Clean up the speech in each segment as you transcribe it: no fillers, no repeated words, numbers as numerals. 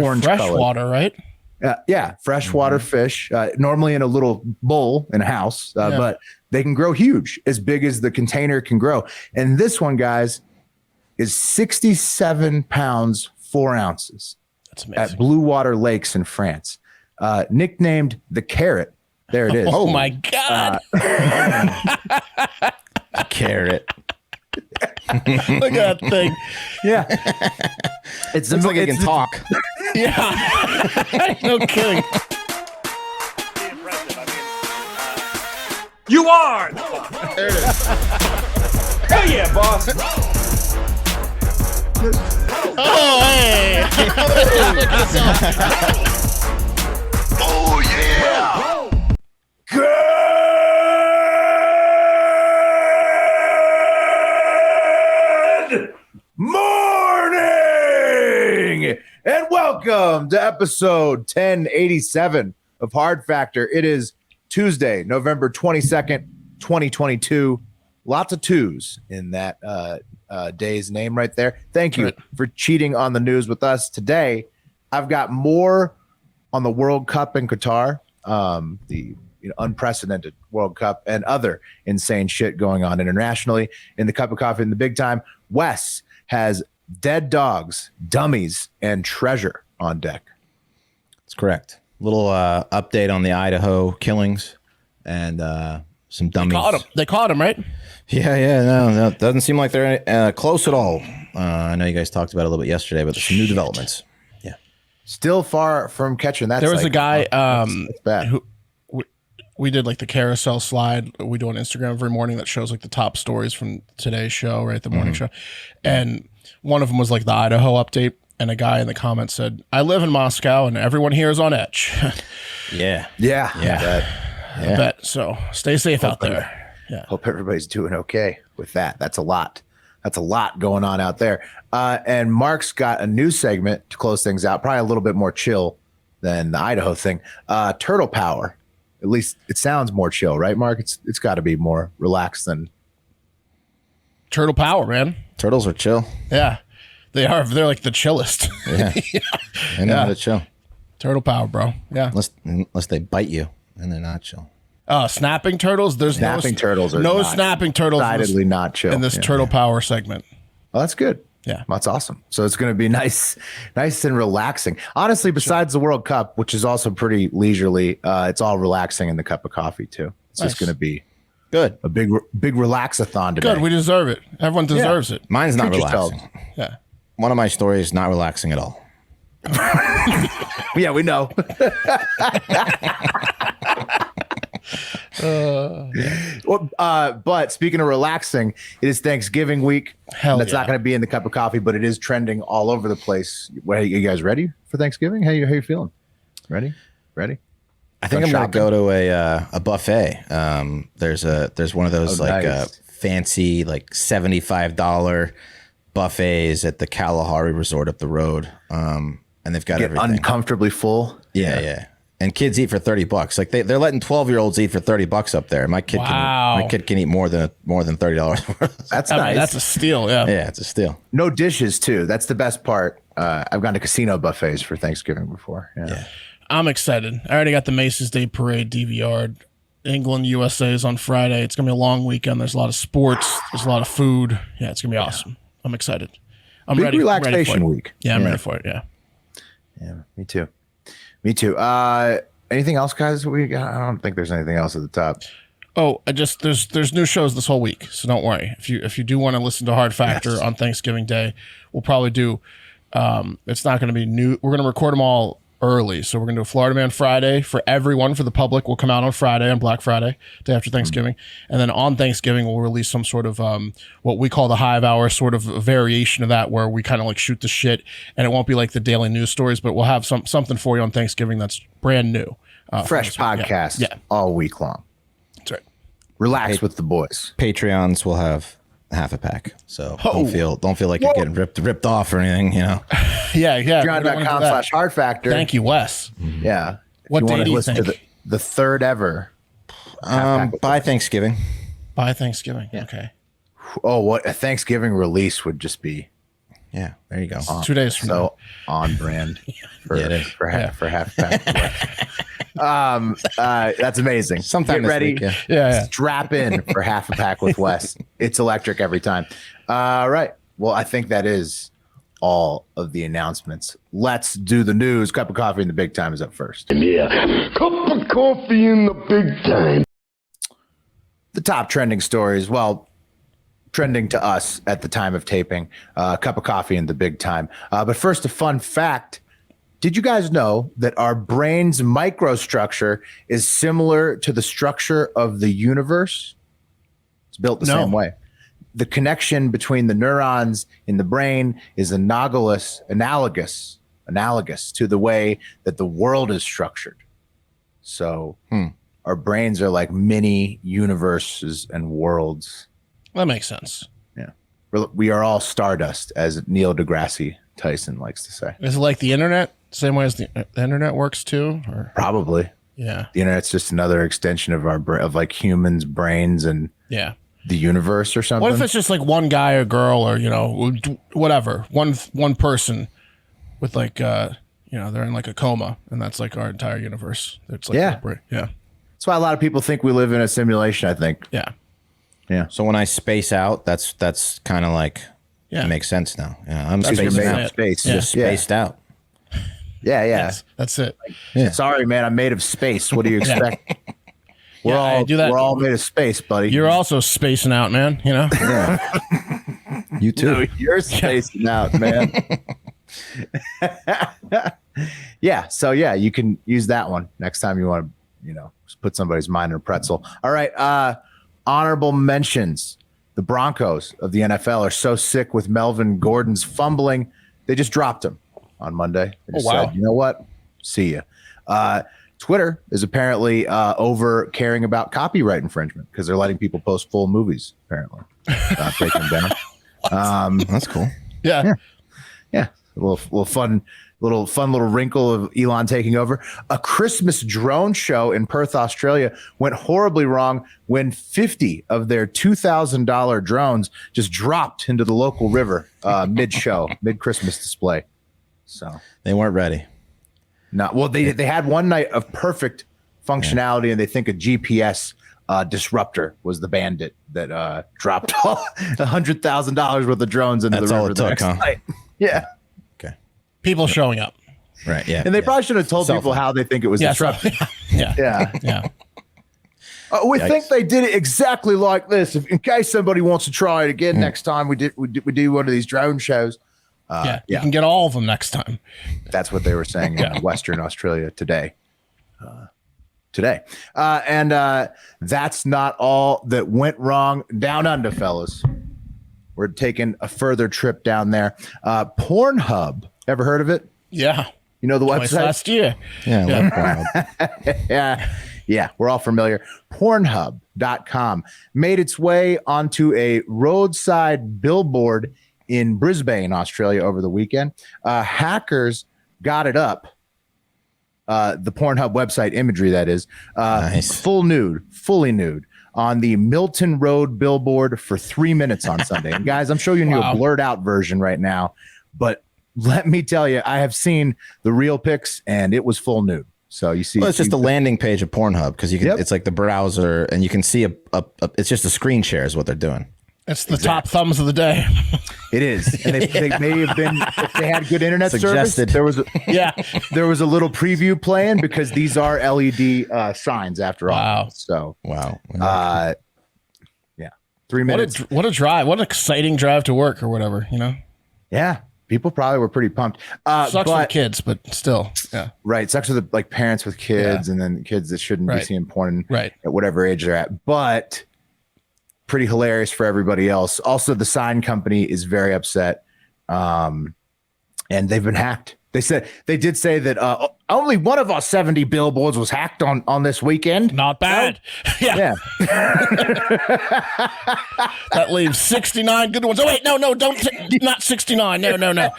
orange freshwater, right? Yeah, freshwater fish, normally in a little bowl in a house, but they can grow huge, as big as the container can grow. And this one, guys, is 67 pounds, 4 ounces. That's amazing. At Blue Water Lakes in France. Nicknamed the carrot. There it is. Oh my God. Carrot. Look at that thing. Yeah. It looks like it can talk. Yeah. No kidding. You are. There it is. Hell yeah, boss. Oh, hey. Oh yeah. Good morning and welcome to episode 1087 of Hard Factor. It is Tuesday, November 22nd, 2022. Lots of twos in that day's name right there. Thank you for cheating on the news with us today. I've got more on the World Cup in Qatar, the unprecedented World Cup, and other insane shit going on internationally in the Cup of Coffee in the Big Time. Wes has dead dogs, dummies, and treasure on deck. That's correct. Little update on the Idaho killings and some dummies. They caught him, right? Yeah. No, it doesn't seem like they're close at all. I know you guys talked about it a little bit yesterday, but there's some new developments. Yeah. Still far from catching that. There was a guy that's bad. who we did like the carousel slide we do on Instagram every morning that shows like the top stories from today's show, right? The morning show. And one of them was like the Idaho update. And a guy in the comments said, I live in Moscow and everyone here is on edge. Yeah. I bet. So stay safe out there. Yeah. Hope everybody's doing okay with that. That's a lot. That's a lot going on out there. And Mark's got a new segment to close things out, probably a little bit more chill than the Idaho thing. Turtle power. At least it sounds more chill, right, Mark? It's got to be more relaxed than Turtle power, man. Turtles are chill. Yeah. They are. They're like the chillest. Yeah. They know how to chill. Turtle power, bro. Yeah. Unless they bite you, and they're not chill. Snapping turtles. There's snapping turtles. Are no not, snapping turtles. Decidedly not chill in this turtle power segment. Well, that's good. Yeah, that's awesome. So it's going to be nice and relaxing. Honestly, besides the World Cup, which is also pretty leisurely, it's all relaxing in the cup of coffee too. It's just going to be good. A big relaxathon today. Good. We deserve it. Everyone deserves it. Mine's not relaxing. Yeah. One of my stories is not relaxing at all. Yeah, we know. But speaking of relaxing, it is Thanksgiving week. That's not going to be in the cup of coffee, but it is trending all over the place. Are you guys ready for Thanksgiving? How you feeling? Ready? I think I'm going to go to a buffet. There's one of those fancy like $75 buffets at the Kalahari Resort up the road. And they've got everything. Uncomfortably full. Yeah. And kids eat for $30. Like they're letting 12-year-olds eat for $30 up there. My kid can eat more than $30. That's nice. That's a steal. Yeah. Yeah, it's a steal. No dishes too. That's the best part. I've gone to casino buffets for Thanksgiving before. Yeah. I'm excited. I already got the Macy's Day Parade DVR'd. England, USA is on Friday. It's going to be a long weekend. There's a lot of sports. There's a lot of food. Yeah, it's going to be awesome. I'm excited. I'm Big ready. Relaxation week. Yeah, I'm ready for it. Yeah. Yeah, me too. Anything else, guys? I don't think there's anything else at the top. Oh, there's new shows this whole week, so don't worry. If you do want to listen to Hard Factor on Thanksgiving Day, we'll probably do. It's not going to be new. We're going to record them all early, so we're going to do a Florida Man Friday for everyone, for the public. Will come out on Friday, on Black Friday, day after Thanksgiving, and then on Thanksgiving we'll release some sort of what we call the Hive Hour, sort of a variation of that, where we kind of like shoot the shit, and it won't be like the daily news stories, but we'll have something for you on Thanksgiving that's brand new, fresh podcast, all week long. That's right. Relax with the boys. Patreons will have half a pack, so don't feel like you're getting ripped off or anything, you know. Yeah. Patreon.com/Hard Factor. Thank you, Wes. Yeah. What day do you think? To the third ever. By Yeah, there you go. 2 days from now. So on brand for, Yeah, it is. for half pack. That's amazing. Sometime Get this ready. week, yeah. Yeah. Strap in for half a pack with Wes. It's electric every time. All right. Well, I think that is all of the announcements. Let's do the news. Cup of coffee in the big time is up first. Yeah. Cup of coffee in the big time. The top trending stories. Well, trending to us at the time of taping. Cup of coffee in the big time. But first, a fun fact. Did you guys know that our brain's microstructure is similar to the structure of the universe? It's built the same way. The connection between the neurons in the brain is analogous to the way that the world is structured. So our brains are like mini universes and worlds. That makes sense. Yeah. We are all stardust, as Neil deGrasse Tyson likes to say. Is it like the internet? Same way as the internet works too? Or Probably. yeah. The internet's just another extension of our of like humans' brains and Yeah. the universe or something. What if it's just like one guy or girl or, whatever, one person with like, they're in like a coma and that's like our entire universe. It's like, Yeah. Yeah. That's why a lot of people think we live in a simulation, I think. Yeah. Yeah. So when I space out, that's kind of like Yeah. it makes sense now. Yeah, I'm That's spaced what I'm out. saying. Space. Yeah. Just spaced out. Yeah. That's it. Sorry, man. I'm made of space. What do you expect? Yeah, I do that. We're all made of space, buddy. You're also spacing out, man, You too. No, you're spacing out, man. Yeah. So you can use that one next time you want to, just put somebody's mind in a pretzel. All right. Honorable mentions. The Broncos of the NFL are so sick with Melvin Gordon's fumbling, they just dropped him on Monday. They just wow. said, you know what? See ya. Twitter is apparently over caring about copyright infringement because they're letting people post full movies, apparently. Taking them down. That's cool. Yeah. Yeah, a little fun little wrinkle of Elon taking over. A Christmas drone show in Perth, Australia went horribly wrong when 50 of their $2,000 drones just dropped into the local river mid-show, mid-Christmas display. So They weren't ready. they had one night of perfect functionality, and they think a GPS disruptor was the bandit that dropped $100,000 worth of drones into That's the river. all it took, huh? Night. Yeah. Okay. People showing up. Right. Yeah. And they probably should have told Cell people phone. how they think it was disrupted. Yeah. Yeah. We think they did it exactly like this. In case somebody wants to try it again next time we do one of these drone shows. You can get all of them next time. That's what they were saying in Western Australia today. And that's not all that went wrong down under, fellas. We're taking a further trip down there. Pornhub. Ever heard of it? Yeah. You know the Twice website? last year. Yeah, we're all familiar. Pornhub.com made its way onto a roadside billboard in Brisbane, Australia over the weekend. Hackers got it up. The Pornhub website imagery, that is, Nice. fully nude on the Milton Road billboard for 3 minutes on Sunday. And guys, I'm showing you a blurred out version right now, but let me tell you, I have seen the real pics and it was full nude. So you see, Well, it's just a landing page of Pornhub because you can. Yep. It's like the browser, and you can see it's just a screen share is what they're doing. It's the top thumbs of the day. It is, and they may have been, if they had good internet Suggested. service. There was a little preview playing because these are LED signs after all. Wow. So Wow. 3 minutes. What a drive. What an exciting drive to work or whatever, Yeah, people probably were pretty pumped. Sucks for the But kids, but still. Yeah. right, sucks for the like parents with kids, and then kids that shouldn't be Right. seeing porn Right. at whatever age they're at. But pretty hilarious for everybody else. Also, the sign company is very upset, and they've been hacked. They did say that only one of our 70 billboards was hacked on this weekend. Not bad. Yeah. That leaves 69 good ones. Oh, wait. No, don't. Not 69. No.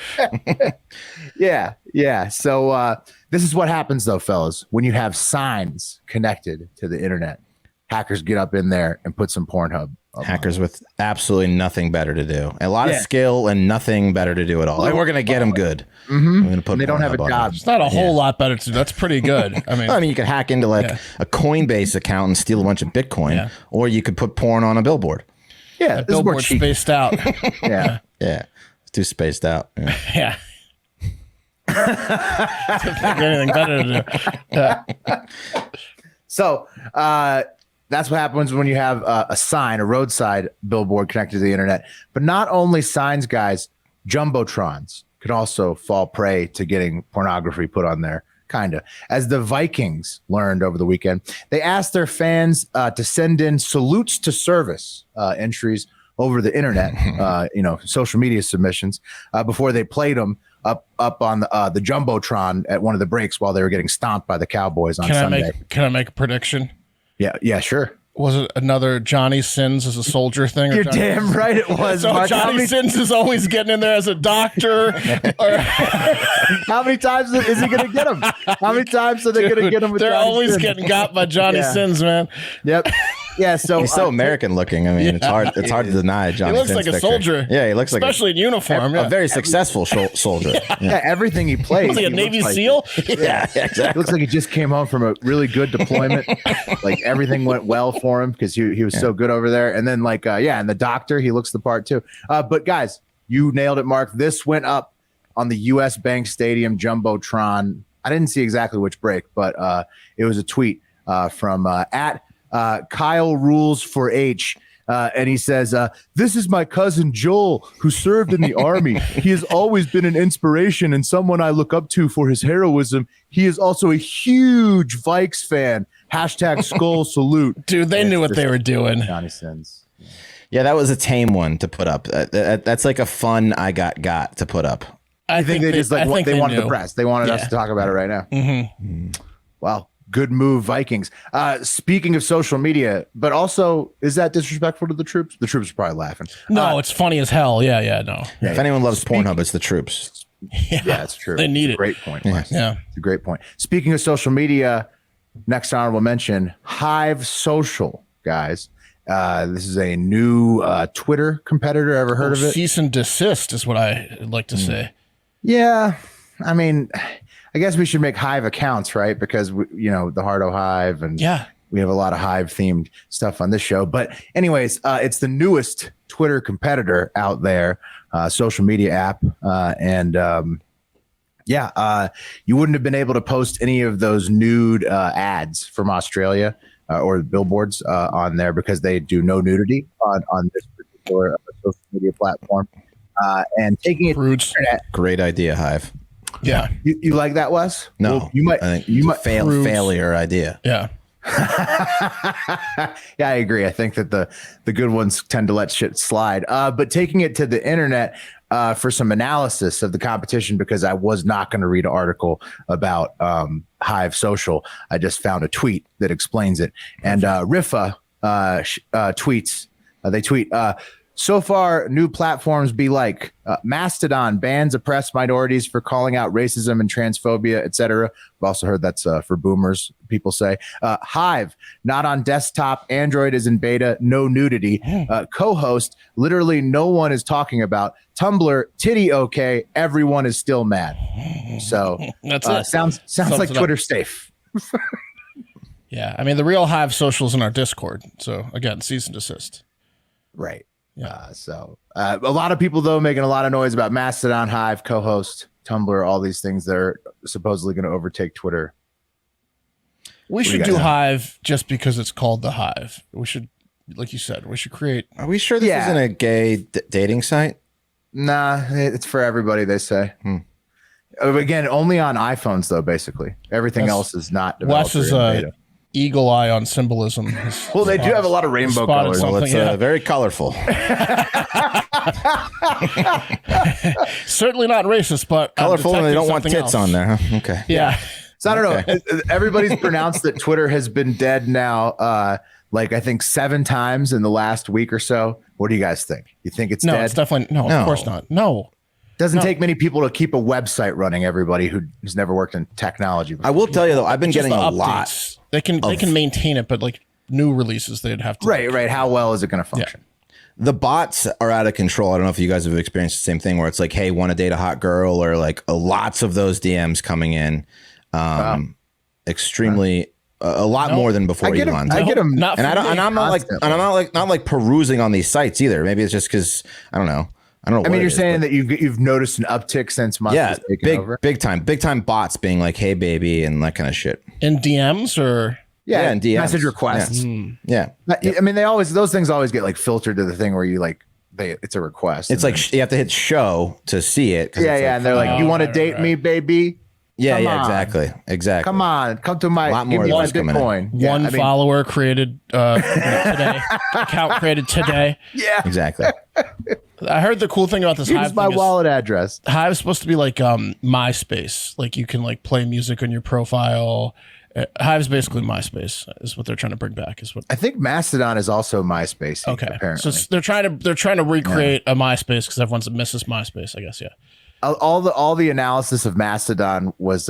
Yeah. So this is what happens, though, fellas, when you have signs connected to the internet. hackers get up in there and put some Pornhub. Hackers with absolutely nothing better to do. A lot of skill and nothing better to do at all. Like, we're going to get them good. Mm-hmm. We're going to put they don't have a job. It's not a whole lot better to do. That's pretty good. I mean, you could hack into like a Coinbase account and steal a bunch of Bitcoin, or you could put porn on a billboard. Yeah, this billboard spaced out. Yeah. It's too spaced out. Yeah. Anything better to do. So that's what happens when you have a sign, a roadside billboard connected to the internet. But not only signs, guys, Jumbotrons could also fall prey to getting pornography put on there. Kind of. As the Vikings learned over the weekend, they asked their fans to send in salutes to service entries over the internet, social media submissions, before they played them up on the Jumbotron at one of the breaks while they were getting stomped by the Cowboys on Sunday. Can I make a prediction? Yeah, sure. Was it another Johnny Sins as a soldier thing? You're damn right it was. So Mark, Johnny Sins is always getting in there as a doctor. How many times is he going to get him? How many times are they going to get him? With they're Johnny always Sins? getting got by Johnny Sins, man. Yep. Yeah, so he's so American looking. I mean, it's hard to deny Johnny. He looks Sins like a picture. soldier. Yeah, he looks like especially in uniform. a very successful soldier. Yeah, everything he plays. Like a Navy SEAL. Yeah, exactly. It looks like he just came home from a really good deployment. Like everything went well for him because he was so good over there. And then and the doctor, he looks the part too. But guys, you nailed it, Mark. This went up on the U.S. Bank Stadium Jumbotron. I didn't see exactly which break, but it was a tweet from at Kyle Rules for H. And he says, this is my cousin Joel, who served in the Army. He has always been an inspiration and someone I look up to for his heroism. He is also a huge Vikes fan. Hashtag skull salute. Dude, they knew what they were doing. Johnny Sins. Yeah, that was a tame one to put up. That's like a fun I got to put up. I think they just they wanted the press. They wanted us to talk about it right now. Mm-hmm. Wow. Good move, Vikings. Speaking of social media, but also, is that disrespectful to the troops? The troops are probably laughing. No, it's funny as hell. Yeah, no. Yeah, if anyone loves Pornhub, it's the troops. Yeah, that's true. They need it. Great point. Yeah. It's a great point. Speaking of social media, next honorable mention, Hive Social, guys. This is a new Twitter competitor. Ever heard of it? Cease and desist is what I like to say. Yeah. I mean, I guess we should make Hive accounts, right? Because the Hardo Hive, and we have a lot of Hive themed stuff on this show. But anyways, it's the newest Twitter competitor out there, social media app, you wouldn't have been able to post any of those nude ads from Australia or billboards on there because they do no nudity on this particular social media platform. And taking it to the internet, great idea, Hive. Yeah. You like that, Wes? No, well, you might failure idea. Yeah. Yeah, I agree. I think that the good ones tend to let shit slide. But taking it to the internet for some analysis of the competition, because I was not going to read an article about Hive Social. I just found a tweet that explains it. And Rifa tweets. They tweet. So far, new platforms be like Mastodon bans oppressed minorities for calling out racism and transphobia, etc. I've also heard that's for boomers, people say. Hive, not on desktop. Android is in beta. No nudity. Co-host, literally no one is talking about. Tumblr, titty okay. Everyone is still mad. So that's it. Sounds like Twitter's safe. Yeah, I mean, the real Hive Social's in our Discord. So again, cease and desist. Right. Yeah. A lot of people, though, making a lot of noise about Mastodon, Hive, co-host, Tumblr, all these things that are supposedly going to overtake Twitter. We should do Hive just because it's called the Hive. We should, like you said, we should create. Are we sure this isn't a gay dating site? Nah, it's for everybody, they say. Again, only on iPhones, though, basically. Everything else is not developed. Wes is eagle eye on symbolism. Well, they do have a lot of rainbow colors. Well, it's very colorful. Certainly not racist, but colorful, and they don't want tits on there. Huh? Okay. Yeah. So I don't know. Everybody's pronounced that Twitter has been dead now, I think 7 times in the last week or so. What do you guys think? You think it's dead? No, it's definitely no. Of course not. No. Doesn't take many people to keep a website running. Everybody who's never worked in technology before. I will tell you though, I've been getting a updates. lot. They can maintain it, but like new releases, they'd have to. Right. How well is it going to function? The bots are out of control. I don't know if you guys have experienced the same thing where it's like, hey, want to date a hot girl, or like lots of those DMs coming in. Extremely a lot more than before Elon. I get them, I'm not like perusing on these sites either. Maybe it's just because I don't know. I mean, you're saying that you've noticed an uptick since Musk has taken over? big time bots being like, hey baby, and that kind of shit In DMs or in DMs. Message requests. Yeah. I mean, those things always get like filtered to the thing where you like it's a request. It's like you have to hit show to see it. And they're like, you want to date me, baby? Exactly. Come on, come to my give me one Bitcoin. One follower created today. Account created today. Yeah, exactly. I heard the cool thing about this Here's Hive my thing wallet address. Hive is supposed to be like MySpace. Like you can like play music on your profile. Hive's basically MySpace is what they're trying to bring back. Is what I think Mastodon is also MySpace. Okay, apparently. so they're trying to recreate a MySpace because everyone misses MySpace. I guess all the analysis of Mastodon was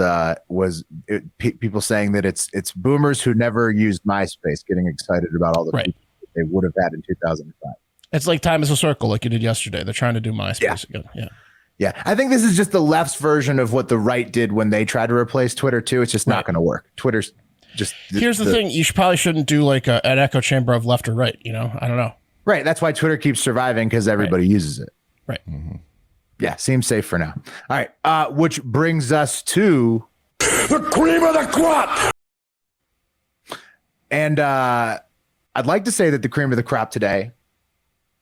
people saying that it's boomers who never used MySpace getting excited about all the people that they would have had in 2005. It's like time is a circle, like you did yesterday. They're trying to do MySpace again. Yeah, I think this is just the left's version of what the right did when they tried to replace Twitter too. It's just not going to work. Twitter's just here's the thing: you probably shouldn't do like an echo chamber of left or right. I don't know. Right, that's why Twitter keeps surviving because everybody uses it. Right. Mm-hmm. Yeah, seems safe for now. All right, which brings us to the cream of the crop. And I'd like to say that the cream of the crop today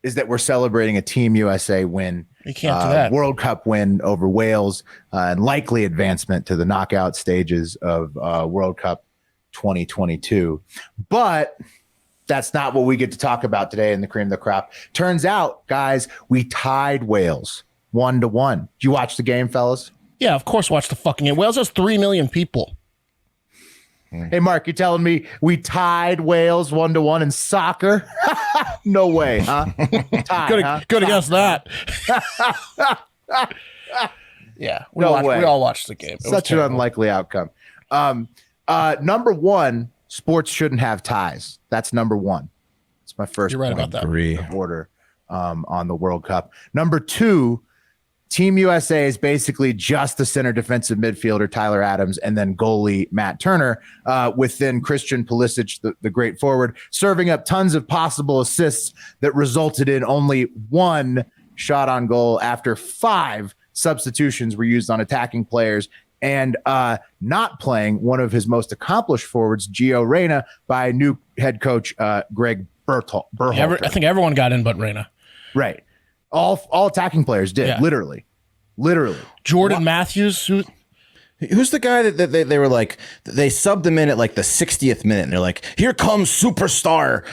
is that we're celebrating a Team USA win. You can't do that. World Cup win over Wales and likely advancement to the knockout stages of World Cup 2022. But that's not what we get to talk about today in the cream of the crop. Turns out, guys, we tied Wales 1-1. Did you watch the game, fellas? Yeah, of course. Watch the fucking game. Wales has 3 million people. Hey, Mark, you're telling me we tied Wales 1-1 in soccer? No way, huh? Good against that. Yeah, we all watched the game. Such an unlikely outcome. Number one, sports shouldn't have ties. That's number one. It's my first. You're right about that. Of order on the World Cup. Number two, Team USA is basically just the center defensive midfielder, Tyler Adams, and then goalie Matt Turner, with then Christian Pulisic, the great forward, serving up tons of possible assists that resulted in only one shot on goal after 5 substitutions were used on attacking players, and not playing one of his most accomplished forwards, Gio Reyna, by new head coach Greg Berhalter. I think everyone got in but Reyna. Right. All attacking players did, literally. Jordan Matthews, who's the guy that they were like, they subbed him in at like the 60th minute, and they're like, here comes superstar.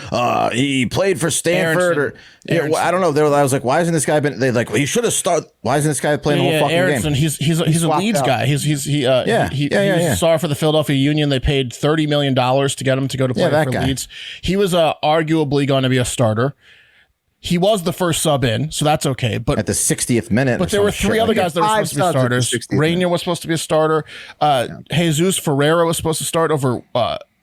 He played for Stanford, I don't know. I was like, why isn't this guy been? They like, well, he should have started. Why isn't this guy playing the whole fucking Aronson, game? He's a Leeds guy. He was a star for the Philadelphia Union. They paid $30 million to get him to go to play for Leeds. He was arguably going to be a starter. He was the first sub in, so that's okay. But at the 60th minute, but there were 3 other guys that were supposed to be starters. Reyna was supposed to be a starter. Jesus Ferreira was supposed to start over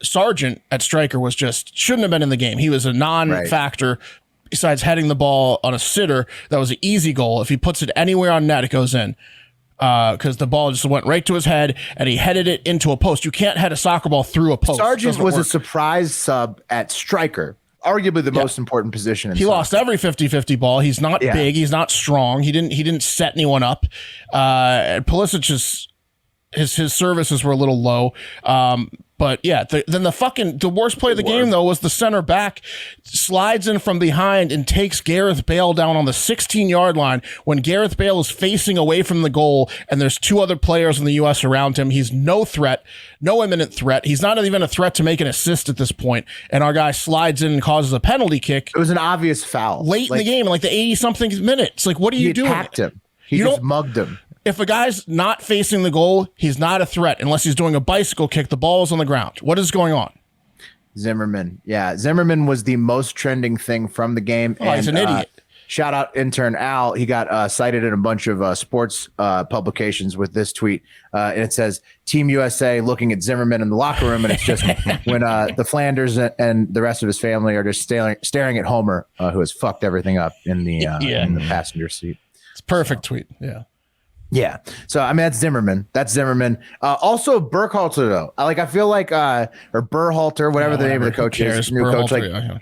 Sargent at striker. Shouldn't have been in the game. He was a non-factor. Besides heading the ball on a sitter, that was an easy goal. If he puts it anywhere on net, it goes in. Because the ball just went right to his head and he headed it into a post. You can't head a soccer ball through a post. Sargent was a surprise sub at striker. Arguably the most important position. He lost every 50-50 ball. He's not big. He's not strong. He didn't set anyone up. Pulisic his services were a little low. But yeah, then the worst play of the game though was the center back slides in from behind and takes Gareth Bale down on the 16-yard line when Gareth Bale is facing away from the goal and there's 2 other players in the U.S. around him. He's no threat, no imminent threat. He's not even a threat to make an assist at this point. And our guy slides in and causes a penalty kick. It was an obvious foul late in the game, like the 80-something minutes. Like, what are you doing? He attacked him. He just mugged him. If a guy's not facing the goal, he's not a threat unless he's doing a bicycle kick. The ball is on the ground. What is going on? Zimmerman. Yeah, Zimmerman was the most trending thing from the game. Oh, he's an idiot. shout out intern Al. He got cited in a bunch of sports publications with this tweet. And it says, Team USA looking at Zimmerman in the locker room. And it's just when the Flanders and the rest of his family are just staring at Homer, who has fucked everything up in the passenger seat. It's a perfect tweet. Yeah. Yeah. So, I mean, that's Zimmerman. Also, Burkhalter, though. I feel like, or Burhalter, whatever the name of the coach is, new coach,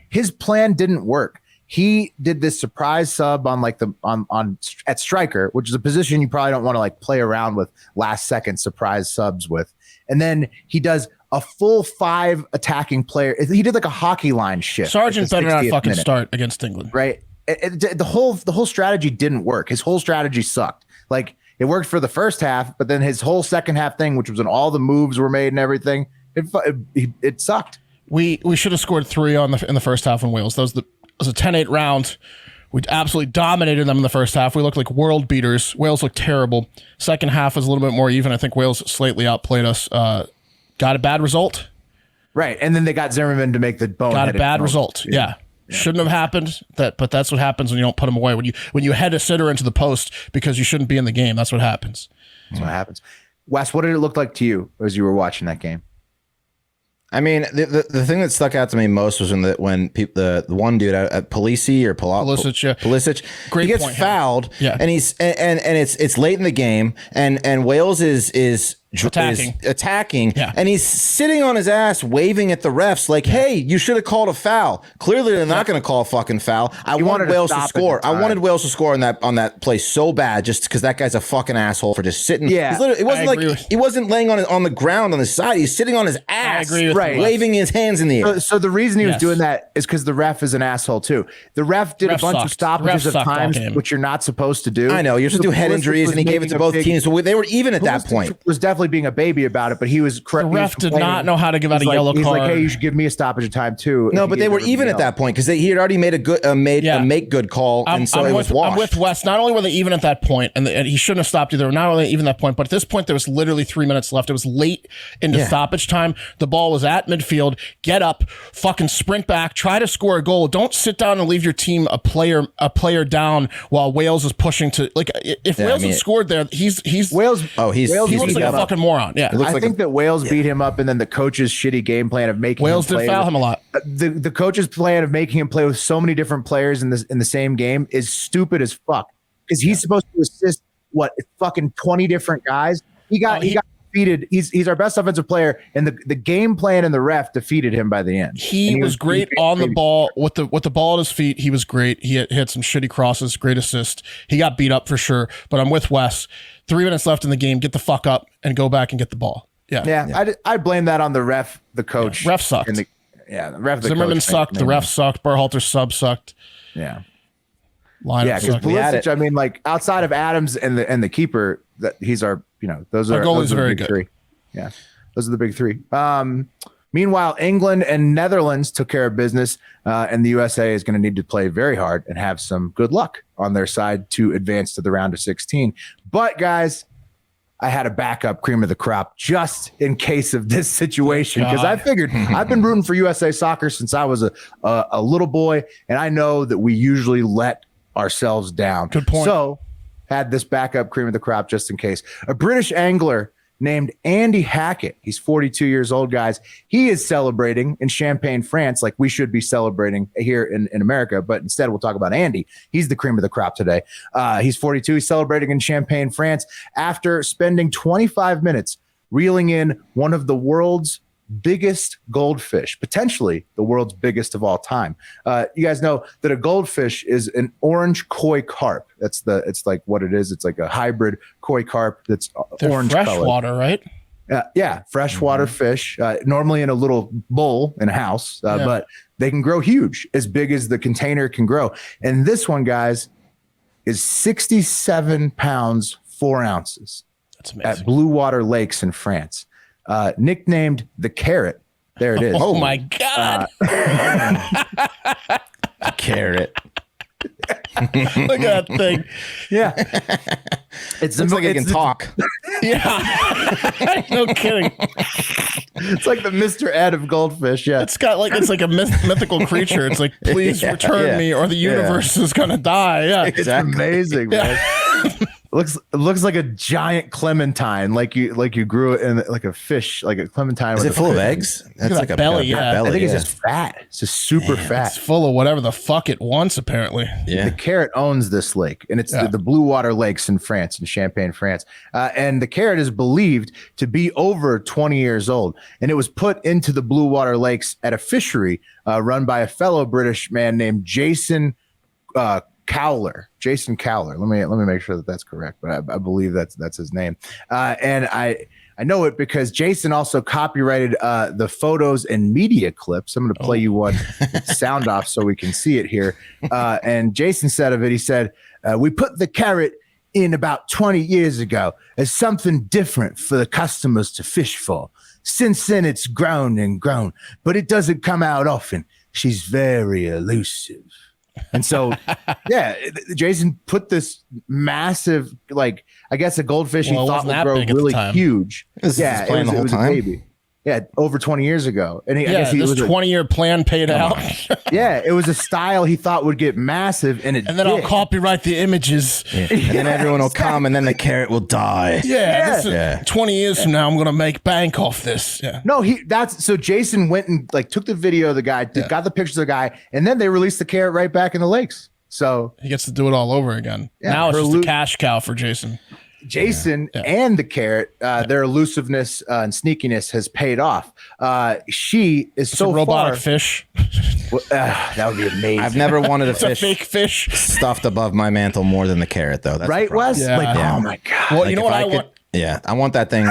his plan didn't work. He did this surprise sub on at striker, which is a position you probably don't want to play around with last second surprise subs with. And then he does a full 5 attacking player. He did a hockey line shift. Sargent better not fucking start against England. Right. The whole strategy didn't work. His whole strategy sucked. It worked for the first half, but then his whole second half thing, which was when all the moves were made and everything, it sucked. We should have scored 3 in the first half on Wales. That was a 10-8 round. We absolutely dominated them in the first half. We looked like world beaters. Wales looked terrible. Second half was a little bit more even. I think Wales slightly outplayed us. Got a bad result. Right, and then they got Zimmerman to make the bone. Got a bad result. Yeah. Shouldn't have happened, but that's what happens when you don't put them away. When you head a sitter into the post because you shouldn't be in the game, that's what happens. That's what happens. Wes, what did it look like to you as you were watching that game? I mean, the thing that stuck out to me most was when the one dude at Pulisic, Great he gets point, fouled, and he's and it's late in the game, and Wales is attacking, and he's sitting on his ass waving at the refs like, hey, you should have called a foul. Clearly they're not going to call a fucking foul. I wanted Wales to score. I wanted Wales to score on that play so bad, just because that guy's a fucking asshole for just sitting. Yeah, he wasn't laying on the ground on the side. He's sitting on his ass, waving his hands in the air. So the reason he was doing that is because the ref is an asshole too. The ref did a bunch of stoppages of times, which you're not supposed to do. I know, you're supposed to do head injuries, and he gave it to both teams, so they were even at that point. Was definitely being a baby about it, but he was correct. The ref did not know how to give out a yellow card. He's like, hey, you should give me a stoppage of time too. No, but they were even at that point because he had already made a make good call, and so it was washed. I'm with Wes. Not only were they even at that point, and he shouldn't have stopped either. Not only even at that point, but at this point there was literally 3 minutes left. It was late into stoppage time. The ball was at midfield. Get up, fucking sprint back, try to score a goal. Don't sit down and leave your team a player down while Wales is pushing to if Wales had scored there, he's Wales. He looks like a fucking moron. Yeah, I think that Wales beat him up, and then the coach's shitty game plan of making Wales did foul him a lot. The coach's plan of making him play with so many different players in the same game is stupid as fuck. Because he's supposed to assist fucking 20 different guys. He got defeated. He's our best offensive player, and the game plan and the ref defeated him by the end. He was great on the ball with the ball at his feet. He was great. He had some shitty crosses, great assist. He got beat up for sure, but I'm with Wes. 3 minutes left in the game. Get the fuck up and go back and get the ball. Yeah. I blame that on the ref, the coach. Ref sucked. The ref. Zimmerman sucked. The ref sucked. Burhalter sub sucked. Yeah. Because Pulisic, I mean, outside of Adams and the keeper, that he's our, those are very the big good. 3. Yeah, those are the big 3. Meanwhile, England and Netherlands took care of business, and the USA is going to need to play very hard and have some good luck on their side to advance to the round of 16. But guys, I had a backup cream of the crop just in case of this situation, because I figured I've been rooting for USA soccer since I was a little boy, and I know that we usually let ourselves down. Good point. So had this backup cream of the crop just in case. A British angler named Andy Hackett. He's 42 years old, guys. He is celebrating in Champagne, France, like we should be celebrating here in America, but instead we'll talk about Andy. He's the cream of the crop today. He's 42. He's celebrating in Champagne, France, after spending 25 minutes reeling in one of the world's biggest goldfish, potentially the world's biggest of all time. You guys know that a goldfish is an orange koi carp. It's like what it is. It's like a hybrid koi carp that's orange freshwater, right? Freshwater fish, normally in a little bowl in a house, but they can grow huge, as big as the container can grow. And this one, guys, is 67 pounds, 4 ounces. That's amazing. At Blue Water Lakes in France. Nicknamed the Carrot. There it is. Oh my God. Carrot. Look at that thing. Yeah. It looks like it can talk. Yeah. No kidding. It's like the Mr. Ed of Goldfish. Yeah. It's like a mythical creature. It's like, please return me or the universe is going to die. Yeah. It's amazing, man. It looks like a giant clementine, like you grew it in like a fish, like a clementine. Is it full of eggs? That's like a belly. Yeah, I think it's just fat. It's just super fat. It's full of whatever the fuck it wants, apparently. Yeah. The carrot owns this lake, and it's the Blue Water Lakes in France, in Champagne, France. And the carrot is believed to be over 20 years old, and it was put into the Blue Water Lakes at a fishery run by a fellow British man named Jason Cowler. Jason Cowler. Let me make sure that that's correct, but I believe that's his name. And I know it because Jason also copyrighted the photos and media clips. I'm going to play you one sound off so we can see it here. And Jason said of it, he said, "We put the carrot in about 20 years ago as something different for the customers to fish for. Since then, it's grown and grown, but it doesn't come out often. She's very elusive." And so, Jason put this massive, like, I guess a goldfish he thought would grow really huge. It was a baby. Yeah, over 20 years ago. And I guess this 20-year plan paid out. Yeah, it was a style he thought would get massive, and then I'll copyright the images. Yeah. And then everyone will come, and then the carrot will die. Yeah. 20 years from now, I'm going to make bank off this. Yeah. No, so Jason went and like took the video of the guy, got the pictures of the guy, and then they released the carrot right back in the lakes. So he gets to do it all over again. Yeah, now it's just a cash cow for Jason. Jason and the carrot, their elusiveness and sneakiness has paid off. She is it's so a robotic fish. That would be amazing. I've never wanted a fake fish stuffed above my mantle more than the carrot, though. That's right, Wes? Yeah. Oh my god! Well, you know what I want? Yeah, I want that thing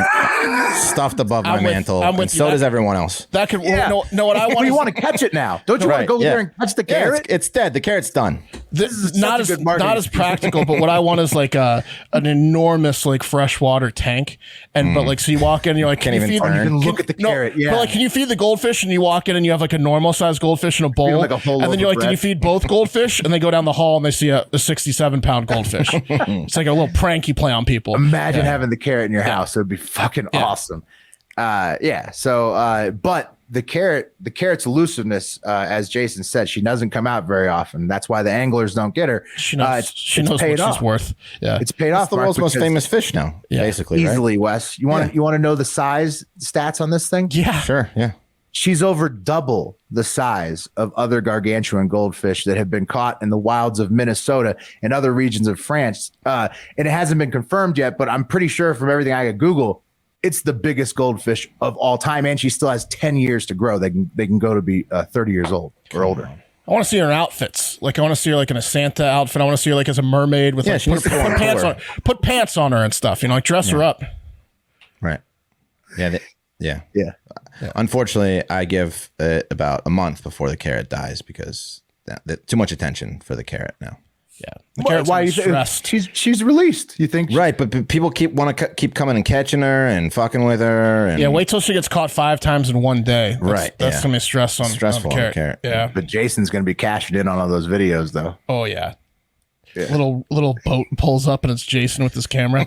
stuffed above my mantle, and so does everyone else. That could know what I want. But you want to catch it now? Don't you want to go there and catch the carrot? It's dead. The carrot's done. This is not as practical, but what I want is like an enormous like freshwater tank, and but like so you walk in, and you're like, can't even turn. You can look at the carrot. Yeah, but like, can you feed the goldfish? And you walk in, and you have like a normal sized goldfish in a bowl, like a whole and then you're like, can you feed both goldfish? And they go down the hall, and they see a 67-pound goldfish. It's like a little prank you play on people. Imagine having the carrot in your house. It would be fucking awesome. So but the carrot's elusiveness, as Jason said, she doesn't come out very often. That's why the anglers don't get her. She knows, what she's worth. Yeah, it's paid off. It's the world's most famous fish now, basically. Easily, right? Wes. You want to know the size stats on this thing? Yeah, sure. Yeah, she's over double the size of other gargantuan goldfish that have been caught in the wilds of Minnesota and other regions of France. And it hasn't been confirmed yet, but I'm pretty sure from everything I could Google, it's the biggest goldfish of all time, and she still has 10 years to grow. They can go to be 30 years old or older. I want to see her in outfits. Like I want to see her like in a Santa outfit. I want to see her like as a mermaid with put pants on her and stuff. You know, like dress her up. Right. Yeah. Unfortunately, I give it about a month before the carrot dies because too much attention for the carrot now. Yeah. Why you stressed? She's released. You think? Right, but people want to keep coming and catching her and fucking with her. And wait till she gets caught 5 times in one day. That's gonna be stressful on the carrot. Yeah, but Jason's gonna be cashing in on all those videos, though. Oh yeah. Little boat pulls up and it's Jason with his camera.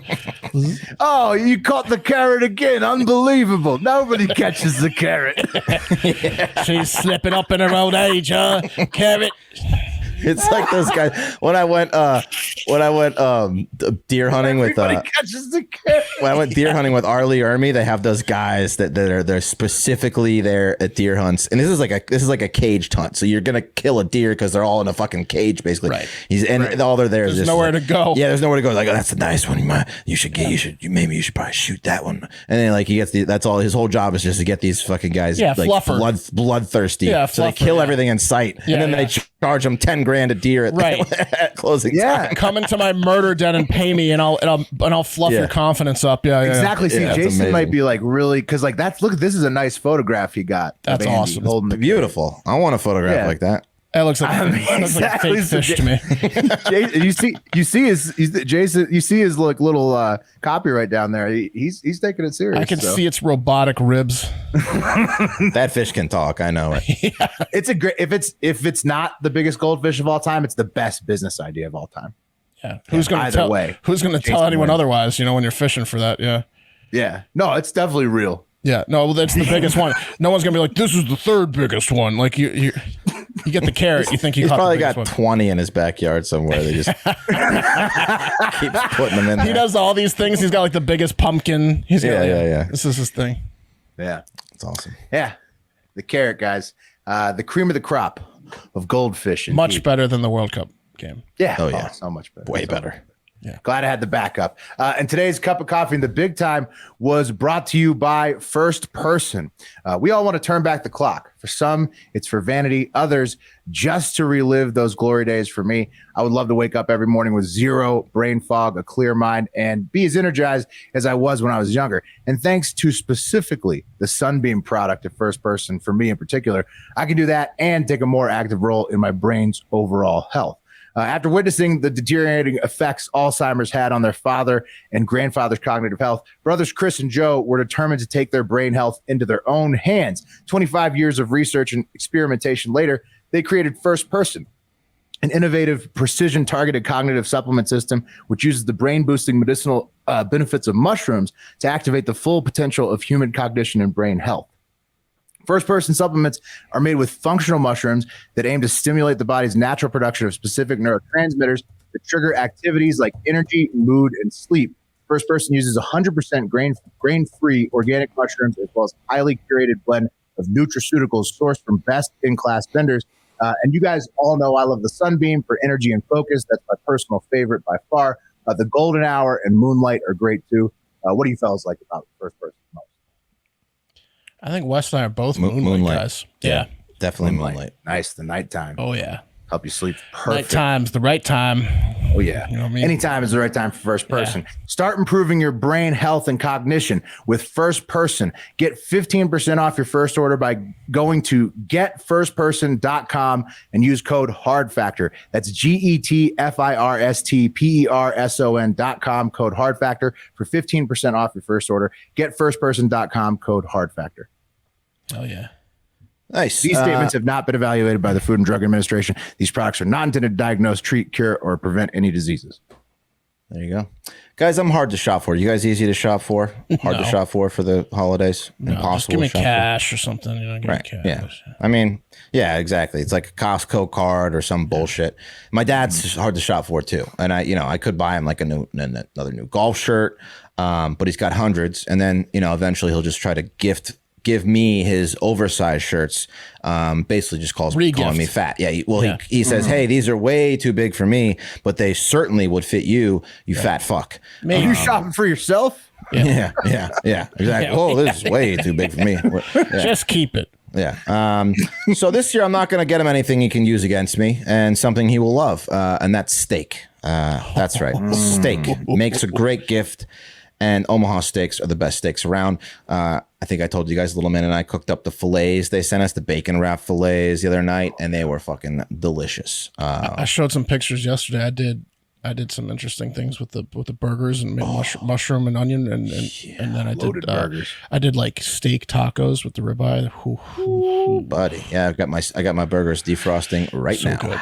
Oh, you caught the carrot again! Unbelievable! Nobody catches the carrot. She's slipping up in her old age, huh? Carrot. It's like those guys when I went deer hunting with catches the carrot. When I went deer hunting with Arlie Ermy, they have those guys they're specifically there at deer hunts, and this is like a caged hunt. So you're gonna kill a deer because they're all in a fucking cage basically. Right. All they're there is there's nowhere to go. Yeah, there's nowhere to go. Like, oh, that's a nice one. You should probably shoot that one. And then like he gets that's all his whole job is just to get these fucking guys bloodthirsty. Yeah, so they kill everything in sight, and then they charge them $10,000 a deer at closing time. Come into my murder den and pay me, and I'll fluff your confidence up. Exactly. See, Jason might be like really because like this is a nice photograph he got. That's awesome. Holding Beautiful. I want a photograph like that. It looks like like fake fish to me. you see his like little copyright down there. He's taking it serious. I can see its robotic ribs. That fish can talk. I know it. It's a great if it's not the biggest goldfish of all time, it's the best business idea of all time. Yeah. Who's going to tell anyone otherwise? You know, when you're fishing for that. Yeah. Yeah. No, it's definitely real. Yeah, no, that's the biggest one. No one's gonna be like, this is the third biggest one. Like you get the carrot. You think he's probably got one. 20 in his backyard somewhere. They just keeps putting them in there. He does all these things. He's got like the biggest pumpkin. He's got, yeah. This is his thing. Yeah, it's awesome. Yeah, the carrot, guys. The cream of the crop of Goldfish. Much better than the World Cup game. Yeah. Oh yeah. So much better. Way better. Yeah. Glad I had the backup. And today's cup of coffee in the big time was brought to you by First Person. We all want to turn back the clock. For some, it's for vanity. Others, just to relive those glory days. For me, I would love to wake up every morning with zero brain fog, a clear mind, and be as energized as I was when I was younger. And thanks to specifically the Sunbeam product at First Person, for me in particular, I can do that and take a more active role in my brain's overall health. After witnessing the deteriorating effects Alzheimer's had on their father and grandfather's cognitive health, brothers Chris and Joe were determined to take their brain health into their own hands. 25 years of research and experimentation later, they created First Person, an innovative, precision-targeted cognitive supplement system which uses the brain-boosting medicinal benefits of mushrooms to activate the full potential of human cognition and brain health. First Person supplements are made with functional mushrooms that aim to stimulate the body's natural production of specific neurotransmitters that trigger activities like energy, mood, and sleep. First Person uses 100% grain-free organic mushrooms as well as a highly curated blend of nutraceuticals sourced from best-in-class vendors. And you guys all know I love the Sunbeam for energy and focus. That's my personal favorite by far. The Golden Hour and Moonlight are great too. What do you fellas like about First Person most? I think Wes and I are both Moonlight guys. Yeah. Definitely Moonlight. Nice. The nighttime. Oh, yeah. Help you sleep perfect. Nighttime's the right time. Oh, yeah. You know what I mean? Anytime is the right time for First Person. Yeah. Start improving your brain health and cognition with First Person. Get 15% off your first order by going to getfirstperson.com and use code HARDFACTOR. That's GETFIRSTPERSON.com, code HARDFACTOR for 15% off your first order. Getfirstperson.com, code HARDFACTOR. Oh, yeah. Nice. These statements have not been evaluated by the Food and Drug Administration. These products are not intended to diagnose, treat, cure, or prevent any diseases. There you go. Guys, I'm hard to shop for. You guys easy to shop for? Hard to shop for the holidays? No, Impossible just give me to shop cash or something. You know, give right. me cash. Yeah. I mean, yeah, exactly. It's like a Costco card or some bullshit. My dad's hard to shop for too. And I could buy him like another new golf shirt, but he's got hundreds. And then, eventually he'll just try to give me his oversized shirts, basically just calling me fat. Yeah. He says, hey, these are way too big for me, but they certainly would fit you, fat fuck. Are you shopping for yourself? Yeah. Exactly. Yeah. Oh, this is way too big for me. Yeah. Just keep it. Yeah. So this year I'm not going to get him anything he can use against me and something he will love. And that's steak. That's right. Steak makes a great gift. And Omaha steaks are the best steaks around. I think I told you guys, Little Man and I cooked up the fillets. They sent us the bacon wrap fillets the other night, and they were fucking delicious. I showed some pictures yesterday. I did some interesting things with the burgers and made mushroom and onion and then I did burgers. I did like steak tacos with the ribeye. Ooh, buddy, yeah, I got my burgers defrosting right now. Good.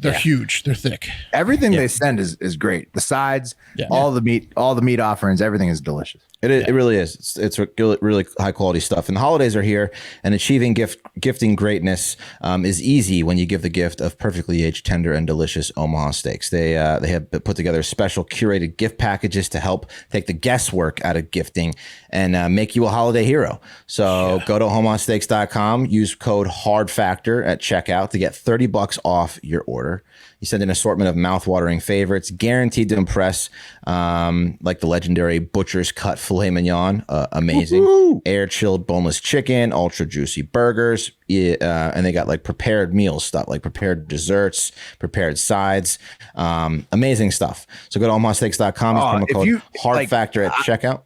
They're huge. They're thick. Everything they send is great. The sides, all the meat offerings, everything is delicious. It really is. It's really high quality stuff. And the holidays are here, and achieving gifting greatness is easy when you give the gift of perfectly aged, tender, and delicious Omaha steaks. They have put together special curated gift packages to help take the guesswork out of gifting and make you a holiday hero. So go to omahasteaks.com, use code HARDFACTOR at checkout to get $30 off your order. You send an assortment of mouth-watering favorites, guaranteed to impress, like the legendary Butcher's Cut filet mignon, amazing, air-chilled boneless chicken, ultra-juicy burgers, and they got like prepared meal stuff, like prepared desserts, prepared sides, amazing stuff. So go to omahasteaks.com, promo code HARDFACTOR at checkout.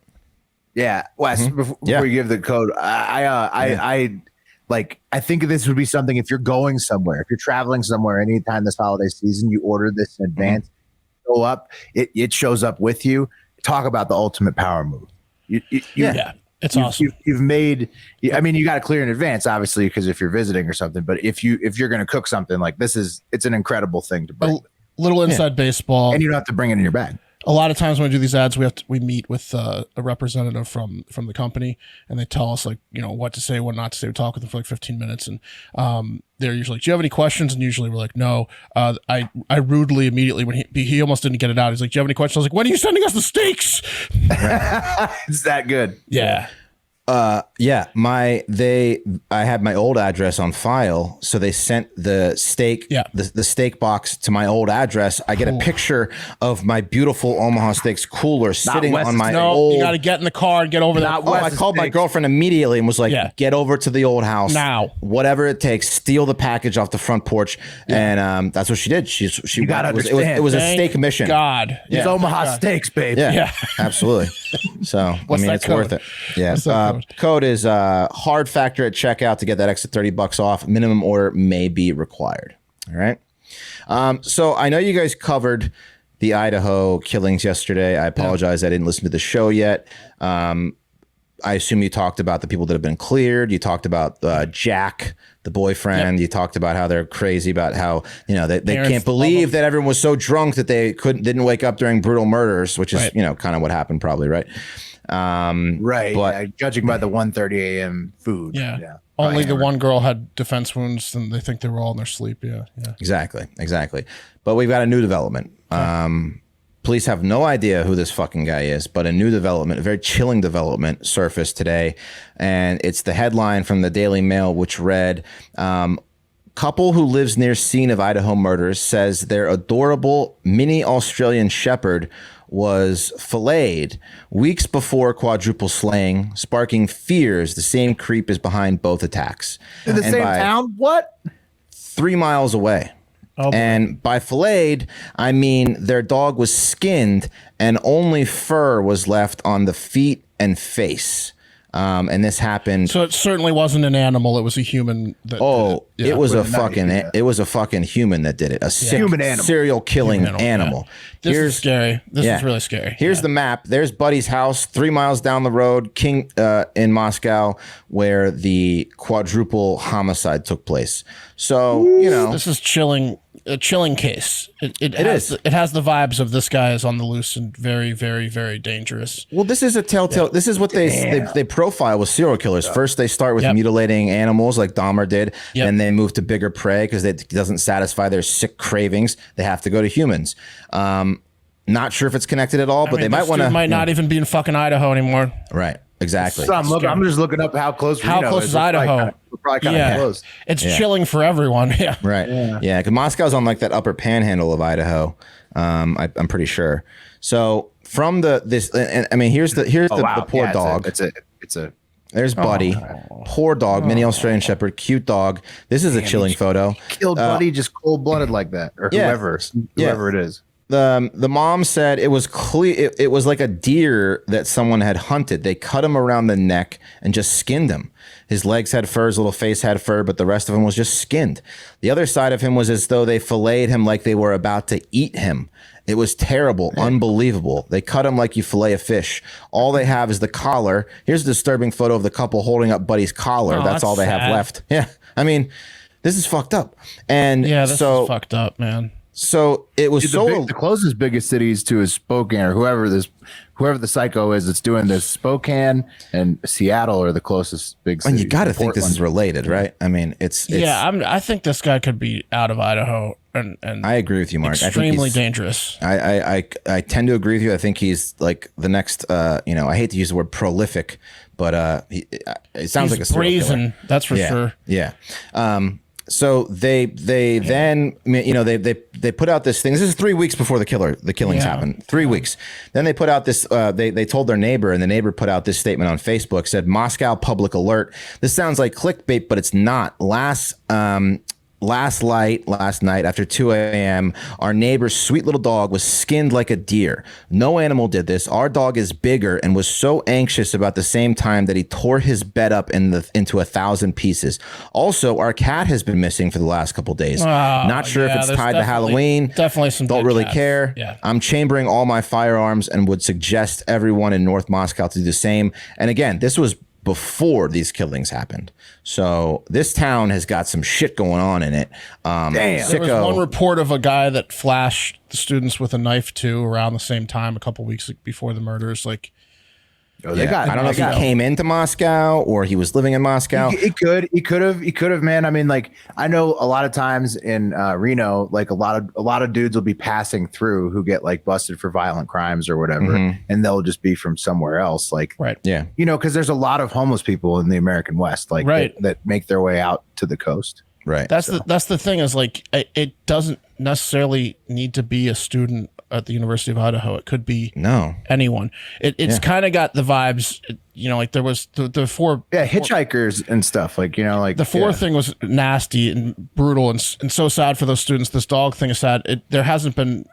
Yeah, Wes, before you give the code, I think this would be something if you're going somewhere, if you're traveling somewhere anytime this holiday season, you order this in advance, go up, it shows up with you. Talk about the ultimate power move. It's awesome. You've made, I mean, you got to clear in advance, obviously, because if you're visiting or something, but if you're going to cook something like this, it's an incredible thing to bring. A little inside baseball. And you don't have to bring it in your bag. A lot of times when we do these ads, we meet with a representative from the company, and they tell us like, you know, what to say, what not to say. We talk with them for like 15 minutes, and they're usually like, "Do you have any questions?" And usually we're like, "No." I rudely immediately, when he almost didn't get it out, he's like, "Do you have any questions?" I was like, "When are you sending us the steaks?" It's that good. Yeah. Yeah, I had my old address on file, so they sent the steak, the steak box to my old address. I get a picture of my beautiful Omaha Steaks cooler sitting on my old. You got to get in the car and get over there. I called my girlfriend immediately and was like, "Get over to the old house now, whatever it takes. Steal the package off the front porch," and that's what she did. She gotta understand. It was a steak mission. God, it's Omaha Steaks, babe. Yeah, absolutely. So I mean, it's worth it. Yeah. Code is hard factor at checkout to get that extra $30 off. Minimum order may be required. All right. So I know you guys covered the Idaho killings yesterday. I apologize. I didn't listen to the show yet. I assume you talked about the people that have been cleared. You talked about Jack, the boyfriend. You talked about how they're crazy about how, you know, they can't believe that everyone was so drunk that they didn't wake up during brutal murders, which is, you know, kind of what happened probably, right? But judging by the 1:30 a.m. food. Only the one girl had defense wounds, and they think they were all in their sleep. Exactly. But we've got a new development. Police have no idea who this fucking guy is, but a new development, a very chilling development, surfaced today, and it's the headline from the Daily Mail, which read, "Couple who lives near scene of Idaho murders says their adorable mini Australian Shepherd was filleted weeks before quadruple slaying, sparking fears the same creep is behind both attacks." In the same town? What? 3 miles away. And by filleted, I mean their dog was skinned and only fur was left on the feet and face. And this happened. So it certainly wasn't an animal; it was a human. That did it. It was a fucking human that did it. A sick human animal, serial killing animal. This is scary. This is really scary. Here's the map. There's Buddy's house, 3 miles down the road, in Moscow, where the quadruple homicide took place. So you know, this is chilling. A chilling case. It has the vibes of this guy is on the loose and very, very, very dangerous. Well, this is a telltale. This is what they profile with serial killers. First, they start with mutilating animals like Dahmer did, and they move to bigger prey because it doesn't satisfy their sick cravings. They have to go to humans. Not sure if it's connected at all, but they might want to. Might not even be in fucking Idaho anymore. Right. Exactly. So I'm just looking up how close. How close is Idaho? We're probably kind of close. It's chilling for everyone. Yeah. Right. Yeah. Because Moscow's on like that upper panhandle of Idaho. I'm pretty sure. So from here's the poor dog. It's a. There's Buddy, poor dog, mini Australian Shepherd, cute dog. This is a chilling photo. Killed Buddy just cold-blooded like that, or whoever it is. The mom said it was clear. It was like a deer that someone had hunted. They cut him around the neck and just skinned him. His legs had fur, his little face had fur, but the rest of him was just skinned. The other side of him was as though they filleted him like they were about to eat him. It was terrible, unbelievable. They cut him like you fillet a fish. All they have is the collar. Here's a disturbing photo of the couple holding up Buddy's collar. That's all they have left. Yeah, I mean, this is fucked up. And this is fucked up, man. So it was the closest biggest cities to is Spokane, or whoever the psycho is that's doing this. Spokane and Seattle are the closest big cities. And you got to think this is related, right? I mean, it's I think this guy could be out of Idaho, and I agree with you, Mark. Extremely dangerous. I tend to agree with you. I think he's like the next. I hate to use the word prolific, but it sounds like a serial killer. That's for sure. Yeah. So they then, they put out this thing. This is 3 weeks before the killings happened. 3 weeks. Then they put out this, they told their neighbor, and the neighbor put out this statement on Facebook, said, "Moscow public alert." This sounds like clickbait, but it's not. Last night after 2 a.m., our neighbor's sweet little dog was skinned like a deer. No animal did this. Our dog is bigger and was so anxious about the same time that he tore his bed up into 1,000 pieces. Also, our cat has been missing for the last couple days. Not sure if it's tied to Halloween. Definitely some. Don't really cats. care. Yeah. I'm chambering all my firearms and would suggest everyone in North Moscow to do the same. And again, this was before these killings happened. So this town has got some shit going on in it. Damn. There was one report of a guy that flashed the students with a knife too around the same time, a couple weeks before the murders. Like, Oh, they got. I don't know if he came into Moscow or he was living in Moscow. He could have, man. I mean, like, I know a lot of times in Reno, like a lot of dudes will be passing through who get like busted for violent crimes or whatever, and they'll just be from somewhere else. Like, right. Yeah. You know, because there's a lot of homeless people in the American West, like right. that make their way out to the coast. Right. That's the thing is like, it doesn't necessarily need to be a student at the University of Idaho. It could be anyone. It's kind of got the vibes, you know, like there was the four hitchhikers and stuff, like, you know, like the four thing was nasty and brutal and so sad for those students. This dog thing is sad. There hasn't been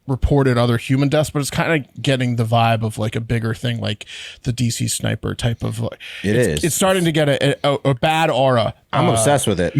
reported other human deaths, but it's kind of getting the vibe of like a bigger thing, like the DC sniper type of like, it's starting to get a bad aura. I'm obsessed with it.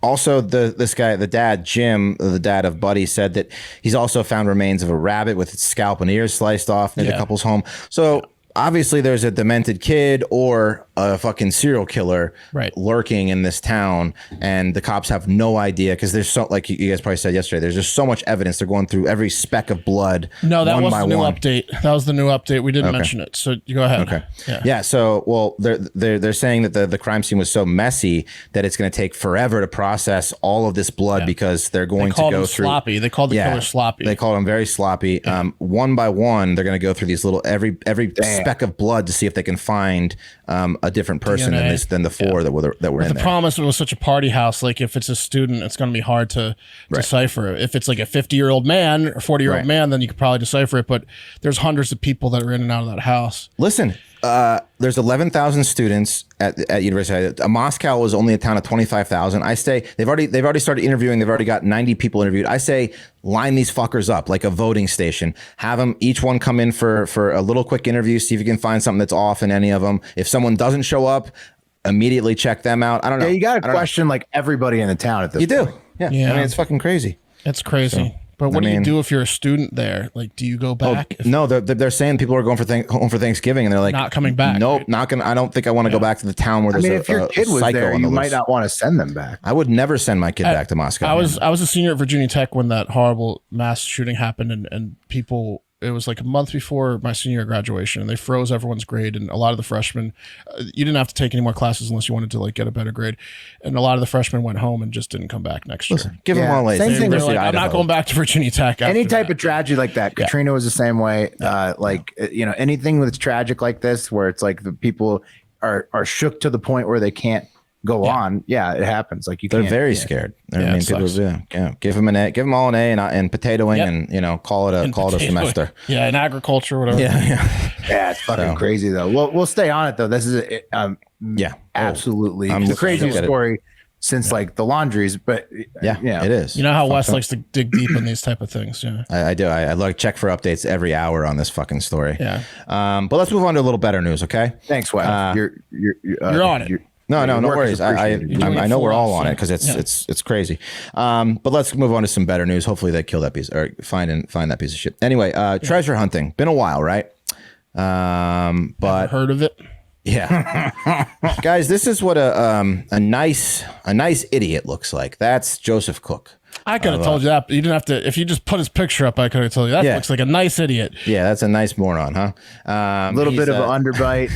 Also, this guy, the dad, Jim, the dad of Buddy, said that he's also found remains of a rabbit with its scalp and ears sliced off near the couple's home. So obviously there's a demented kid or a fucking serial killer lurking in this town, and the cops have no idea because there's so, like you guys probably said yesterday, there's just so much evidence. They're going through every speck of blood. No, that was the new update. That was the new update. We didn't mention it, so you go ahead. Okay. Yeah. So, well, they're saying that the crime scene was so messy that it's going to take forever to process all of this blood because they're going to go through sloppy. They called the killer sloppy. They called him very sloppy. One by one, they're going to go through these little every speck of blood to see if they can find a different person than the four that were in there. The promise it was such a party house. Like if it's a student, it's going to be hard to decipher. If it's like a 50-year-old man or 40-year-old man, then you could probably decipher it. But there's hundreds of people that are in and out of that house. Listen, there's 11,000 students at University. Moscow was only a town of 25,000. I say they've already started interviewing. They've already got 90 people interviewed. I say line these fuckers up like a voting station. Have them each one come in for a little quick interview. See if you can find something that's off in any of them. If someone doesn't show up, immediately check them out. I don't know. Yeah, you got to question like everybody in the town at this point. You do. Yeah. I mean, it's fucking crazy. It's crazy. So, but what do you do if you're a student there? Like, do you go back? No, they're saying people are going home for Thanksgiving, and they're like, not coming back. Nope, not gonna. I don't think I want to go back to the town where there's if your kid was there, you might not want to send them back. I would never send my kid back to Moscow. I was a senior at Virginia Tech when that horrible mass shooting happened, and people. It was like a month before my senior year graduation, and they froze everyone's grade. And a lot of the freshmen, you didn't have to take any more classes unless you wanted to like get a better grade. And a lot of the freshmen went home and just didn't come back next year. Give them all A's. Same thing. Like, I'm not going back to Virginia Tech. Any type of tragedy like that. Katrina was the same way. Like, you know, anything that's tragic like this, where it's like the people are shook to the point where they can't go on. Yeah, it happens. Like they're very scared. I mean, people, give them all an A and potatoing, and you know, call it a semester. Yeah, in agriculture, whatever. Yeah, it's fucking crazy though. We'll stay on it though. This is absolutely the craziest story since like the laundries, but it is. You know how Wes likes to dig deep in these type of things. Yeah, I do. I like check for updates every hour on this fucking story. Yeah. But let's move on to a little better news, okay? Thanks, Wes. You're on it. No worries. I know we're all on it because it's crazy. But let's move on to some better news. Hopefully they kill that piece or find that piece of shit. Anyway, treasure hunting. Been a while, right? But never heard of it. Yeah, guys, this is what a nice idiot looks like. That's Joseph Cook. I could have told you that, but you didn't have to. If you just put his picture up, I could have told you that looks like a nice idiot. Yeah, that's a nice moron, huh? A little bit of an underbite,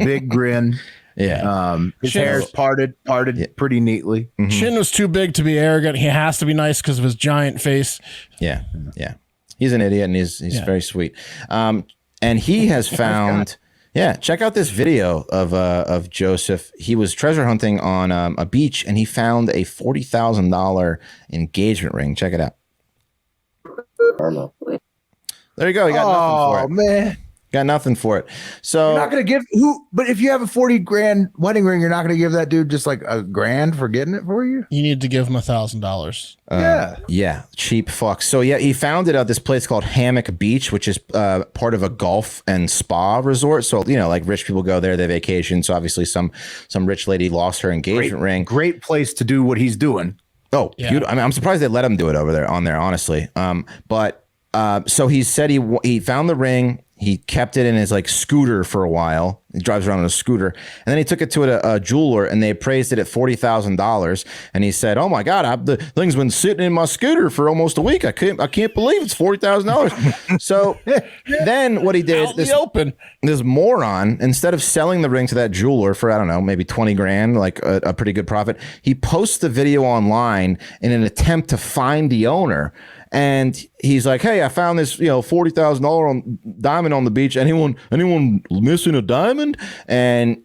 big grin. Yeah. His hair's parted pretty neatly. Mm-hmm. Chin was too big to be arrogant. He has to be nice because of his giant face. Yeah. He's an idiot and he's very sweet. And he has found. Yeah, check out this video of Joseph. He was treasure hunting on a beach and he found a $40,000 engagement ring. Check it out. There you go. He got nothing for it. Oh man. Got nothing for it. So you're not gonna give but if you have a $40,000 wedding ring, you're not gonna give that dude just like $1,000 for getting it for you? You need to give him $1,000. Yeah, cheap fuck. So yeah, he found it at this place called Hammock Beach, which is part of a golf and spa resort. So you know, like rich people go there, they vacation. So obviously some rich lady lost her engagement ring. Great place to do what he's doing. Oh, yeah. I mean, I'm surprised they let him do it over there, honestly. So he said he found the ring. he kept it in his like scooter for a while. He drives around on a scooter, and then he took it to a jeweler, and they appraised it at $40,000. And he said, "Oh my God, the thing's been sitting in my scooter for almost a week. I can't believe it's $40,000." So then what he did, this moron, instead of selling the ring to that jeweler for, I don't know, maybe 20 grand, like a pretty good profit, he posts the video online in an attempt to find the owner. And he's like, "Hey, I found this, $40,000 diamond on the beach. Anyone missing a diamond?" And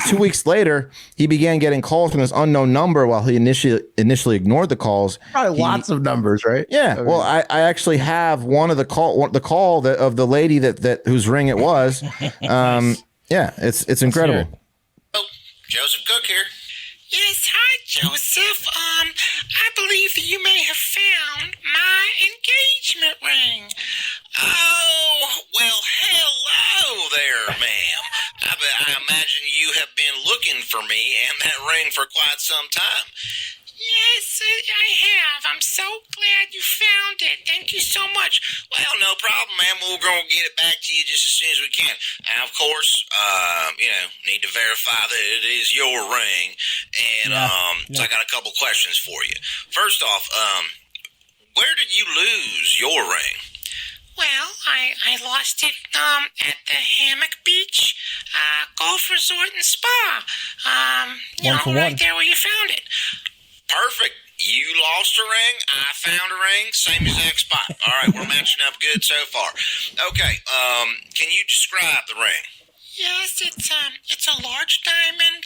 2 weeks later, he began getting calls from this unknown number. While he initially ignored the calls, probably lots of numbers, right? Yeah. Well, I actually have one of the call of the lady that whose ring it was. Yeah, it's incredible. Oh, Joseph Cook here. Yes, hi, Joseph. I believe that you may have found my engagement ring. Oh, well, hello there, ma'am. I imagine you have been looking for me and that ring for quite some time. Yes, I have. I'm so glad you found it. Thank you so much. Well, no problem, ma'am. We're going to get it back to you just as soon as we can. And, of course, need to verify that it is your ring. And so I got a couple questions for you. First off, where did you lose your ring? Well, I lost it at the Hammock Beach Golf Resort and Spa. Right there where you found it. Perfect. You lost a ring. I found a ring. Same exact spot. All right, we're matching up good so far. Okay. Can you describe the ring? Yes, it's a large diamond,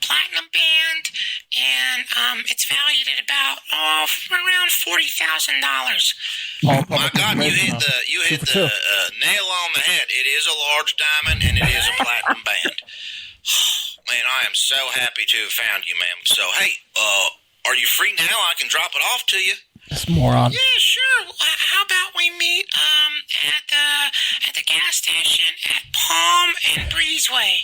platinum band, and it's valued at about around $40,000. Oh my God! You hit the nail on the head. It is a large diamond, and it is a platinum band. Man, I am so happy to have found you, ma'am. So, hey, are you free now? I can drop it off to you. This moron. Yeah, sure. How about we meet at the gas station at Palm and Breezeway?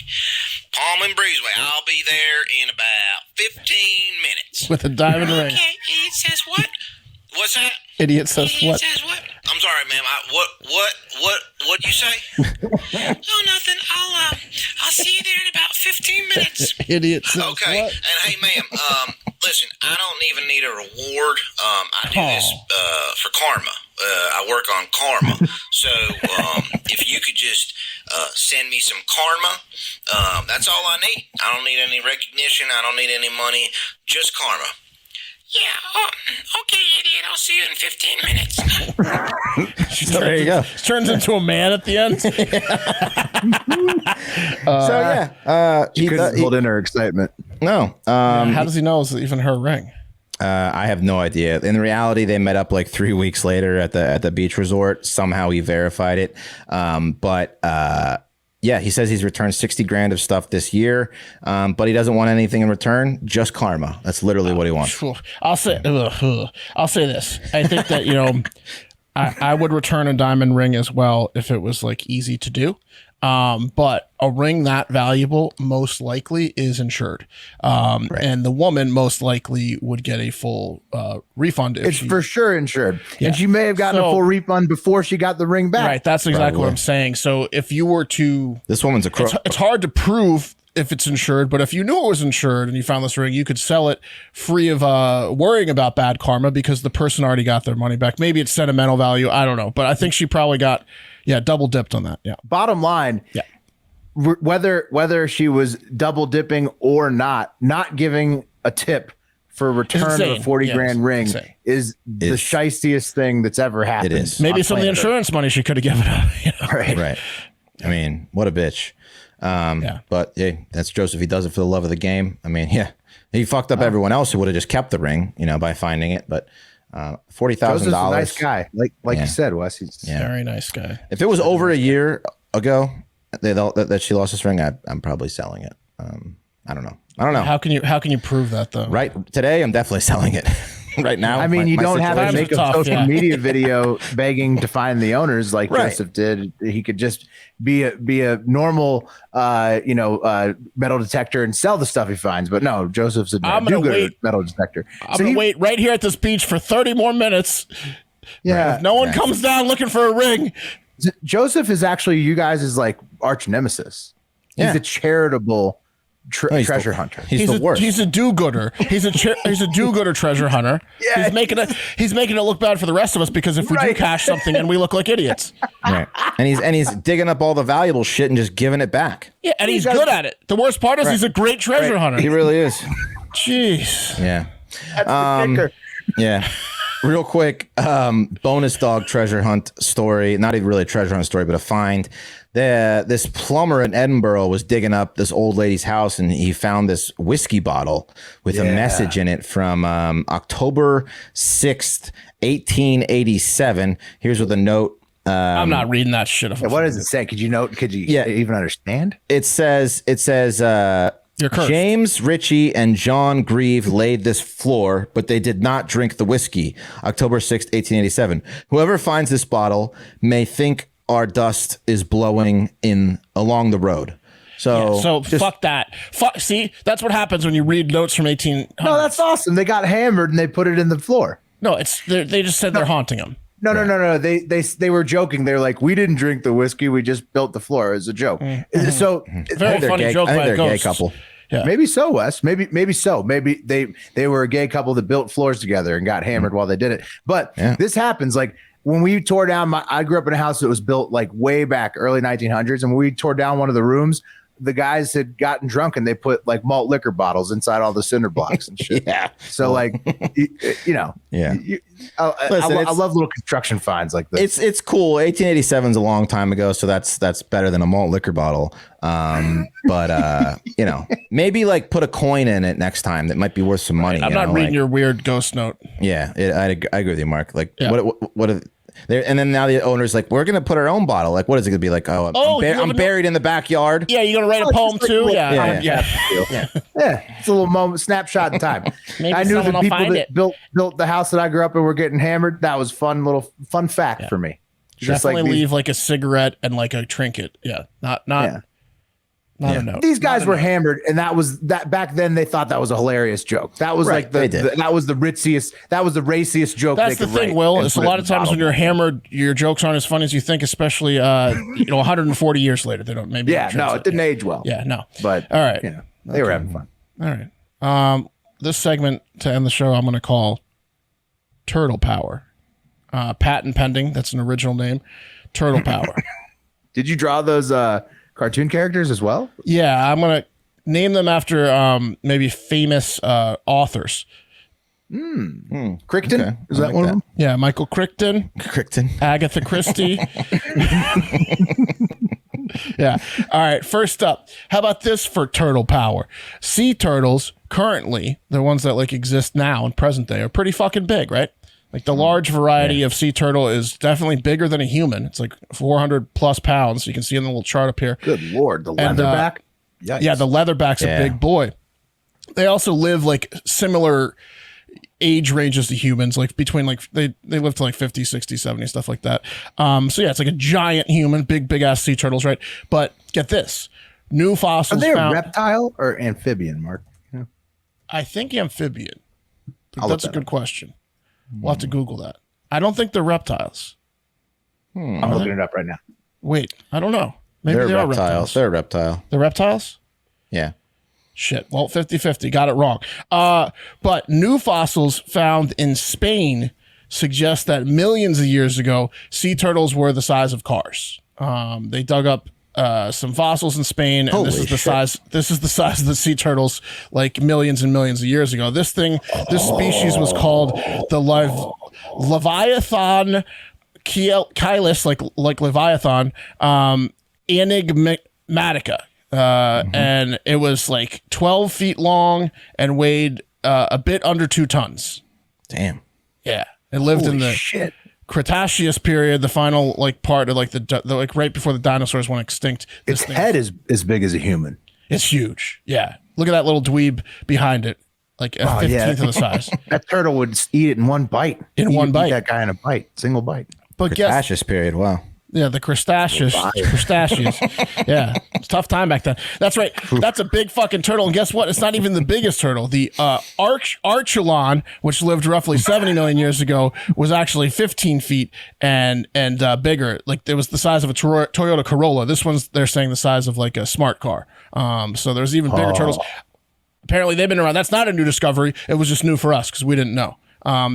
Palm and Breezeway. I'll be there in about 15 minutes. With a diamond ring. Okay, idiot says what? What's that? Idiot says what? I'm sorry, ma'am. What'd you say? Oh, nothing. I'll see you there in about 15 minutes. Idiot says okay. What? And hey, ma'am, listen, I don't even need a reward. I do this for karma. I work on karma. So if you could just send me some karma, that's all I need. I don't need any recognition. I don't need any money. Just karma. Yeah, okay, idiot. I'll see you in 15 minutes. There you go. Turns into a man at the end. He couldn't hold in her excitement. No. How does he know it's even her ring? I have no idea. In reality, they met up like 3 weeks later at the beach resort. Somehow he verified it. Yeah, he says he's returned 60 grand of stuff this year, but he doesn't want anything in return, just karma. That's literally what he wants. I'll say this. I think that, I would return a diamond ring as well if it was like easy to do. But a ring that valuable most likely is insured. Right. And the woman most likely would get a full refund. It's for sure insured. Yeah. And she may have gotten a full refund before she got the ring back. Right. That's exactly what I'm saying. So if you were to... This woman's a crook. It's hard to prove if it's insured, but if you knew it was insured and you found this ring, you could sell it free of worrying about bad karma because the person already got their money back. Maybe it's sentimental value. I don't know. But I think she probably got... Yeah, double dipped on that. Yeah. Bottom line, whether she was double dipping or not giving a tip for a return of a 40 grand ring is the shiestiest thing that's ever happened. It is. Maybe some of the insurance money she could have given up. Right. I mean, what a bitch. But yeah, that's Joseph. He does it for the love of the game. I mean, yeah, he fucked up everyone else who would have just kept the ring, by finding it, but. $40,000. Nice guy, like you said, Wes. He's very nice guy. If it was over a year ago that she lost this ring, I'm probably selling it. I don't know. How can you prove that though? Right today, I'm definitely selling it. Right now, I mean, you don't have to make a social media video begging to find the owners like Joseph did. He could just be a normal, metal detector and sell the stuff he finds. But no, Joseph's a do-gooder metal detector. I'm gonna wait right here at this beach for 30 more minutes. Yeah, if no one comes down looking for a ring, Joseph is actually you guys' like arch nemesis. He's a charitable treasure hunter. He's the worst. He's a do-gooder. He's a do-gooder treasure hunter. Yeah. He's making it look bad for the rest of us because if we do cash something and we look like idiots. Right. And he's digging up all the valuable shit and just giving it back. Yeah, and he's good at it. The worst part is he's a great treasure hunter. He really is. Jeez. Yeah. That's the kicker. Yeah. Real quick, bonus dog treasure hunt story. Not even really a treasure hunt story, but a find. This plumber in Edinburgh was digging up this old lady's house, and he found this whiskey bottle with a message in it from October 6th, 1887. Here's with a note. I'm not reading that shit. What does it say? Could you even understand? It says You're cursed. James, Ritchie, and John Grieve laid this floor, but they did not drink the whiskey. October 6th, 1887. Whoever finds this bottle may think our dust is blowing along the road. So fuck that. See, that's what happens when you read notes from 1800. No, that's awesome. They got hammered and they put it in the floor. No, they just said they're haunting him. No. They were joking. They're like, we didn't drink the whiskey. We just built the floor as a joke. So Very funny joke by a they're a gay ghost. couple. Yeah. maybe so, Wes. Maybe so. Maybe they were a gay couple that built floors together and got hammered while they did it. But this happens like when we tore down I grew up in a house that was built like way back early 1900s, and when we tore down one of the rooms, the guys had gotten drunk and they put like malt liquor bottles inside all the cinder blocks and shit. Yeah. So like, Yeah. I love little construction finds like this. It's cool. 1887 is a long time ago, so that's better than a malt liquor bottle. But maybe like put a coin in it next time that might be worth some money. I'm not reading your weird ghost note. Yeah, I agree with you, Mark. Like what if and then now the owner's like, we're gonna put our own bottle. Like, what is it gonna be like? I'm buried in the backyard. Yeah, you're gonna write a poem too. Yeah. It's a little moment, snapshot in time. I knew the people that built the house that I grew up in were getting hammered. That was fun fact for me. Just Definitely like leave like a cigarette and like a trinket. Yeah, not a note. These guys were hammered, and that was that back then. They thought that was a hilarious joke. That was like that was the ritziest, that was the raciest joke. That's the thing, Will. It's a lot of times when you're hammered, your jokes aren't as funny as you think, especially 140 years later. They don't maybe. Yeah, no, it didn't age well. Yeah, no. But all right, they were having fun. All right. This segment to end the show, I'm going to call Turtle Power. Patent pending. That's an original name. Turtle Power. Did you draw those cartoon characters as well? Yeah, I'm gonna name them after maybe famous authors. Crichton? Okay. Is that one of them? Yeah, Michael Crichton, Agatha Christie. Yeah. All right. First up, how about this for turtle power? Sea turtles currently, the ones that like exist now in present day, are pretty fucking big, right? Like the large variety of sea turtle is definitely bigger than a human. It's like 400 plus pounds. You can see in the little chart up here. Good Lord. The leatherback? Yeah, the leatherback's a big boy. They also live like similar age ranges to humans, like between like they live to like 50, 60, 70, stuff like that. So yeah, it's like a giant human, big ass sea turtles, right? But get this. New fossils Are they found, a reptile or amphibian, Mark? Yeah. I think amphibian. But that's a good question. We'll have to Google that. I don't think they're reptiles. I'm looking it up right now. Wait, I don't know. Maybe they are reptiles. They're a reptile. They're reptiles? Yeah. Shit. Well, 50-50. Got it wrong. But new fossils found in Spain suggest that millions of years ago, sea turtles were the size of cars. They dug up some fossils in Spain, and this is the size of the sea turtles like millions and millions of years ago. This species was called the Leviathan Chilus, like Leviathan, enigmatica. And it was like 12 feet long and weighed a bit under 2 tons. Damn. Yeah. It lived in the Cretaceous period, the final like part of like the like right before the dinosaurs went extinct. Its head is as big as a human. It's huge. Yeah. Look at that little dweeb behind it. Like a 15th of the size. That turtle would eat it in one bite. One bite. Eat that guy in a bite, single bite. But Cretaceous period. Wow. Yeah, the crustaceous. Yeah, it's a tough time back then. That's right. That's a big fucking turtle. And guess what? It's not even the biggest turtle. The Archelon, which lived roughly 70 million years ago, was actually 15 feet and bigger. Like it was the size of a Toyota Corolla. This one's, they're saying, the size of like a smart car. So there's even bigger turtles. Apparently they've been around. That's not a new discovery. It was just new for us because we didn't know.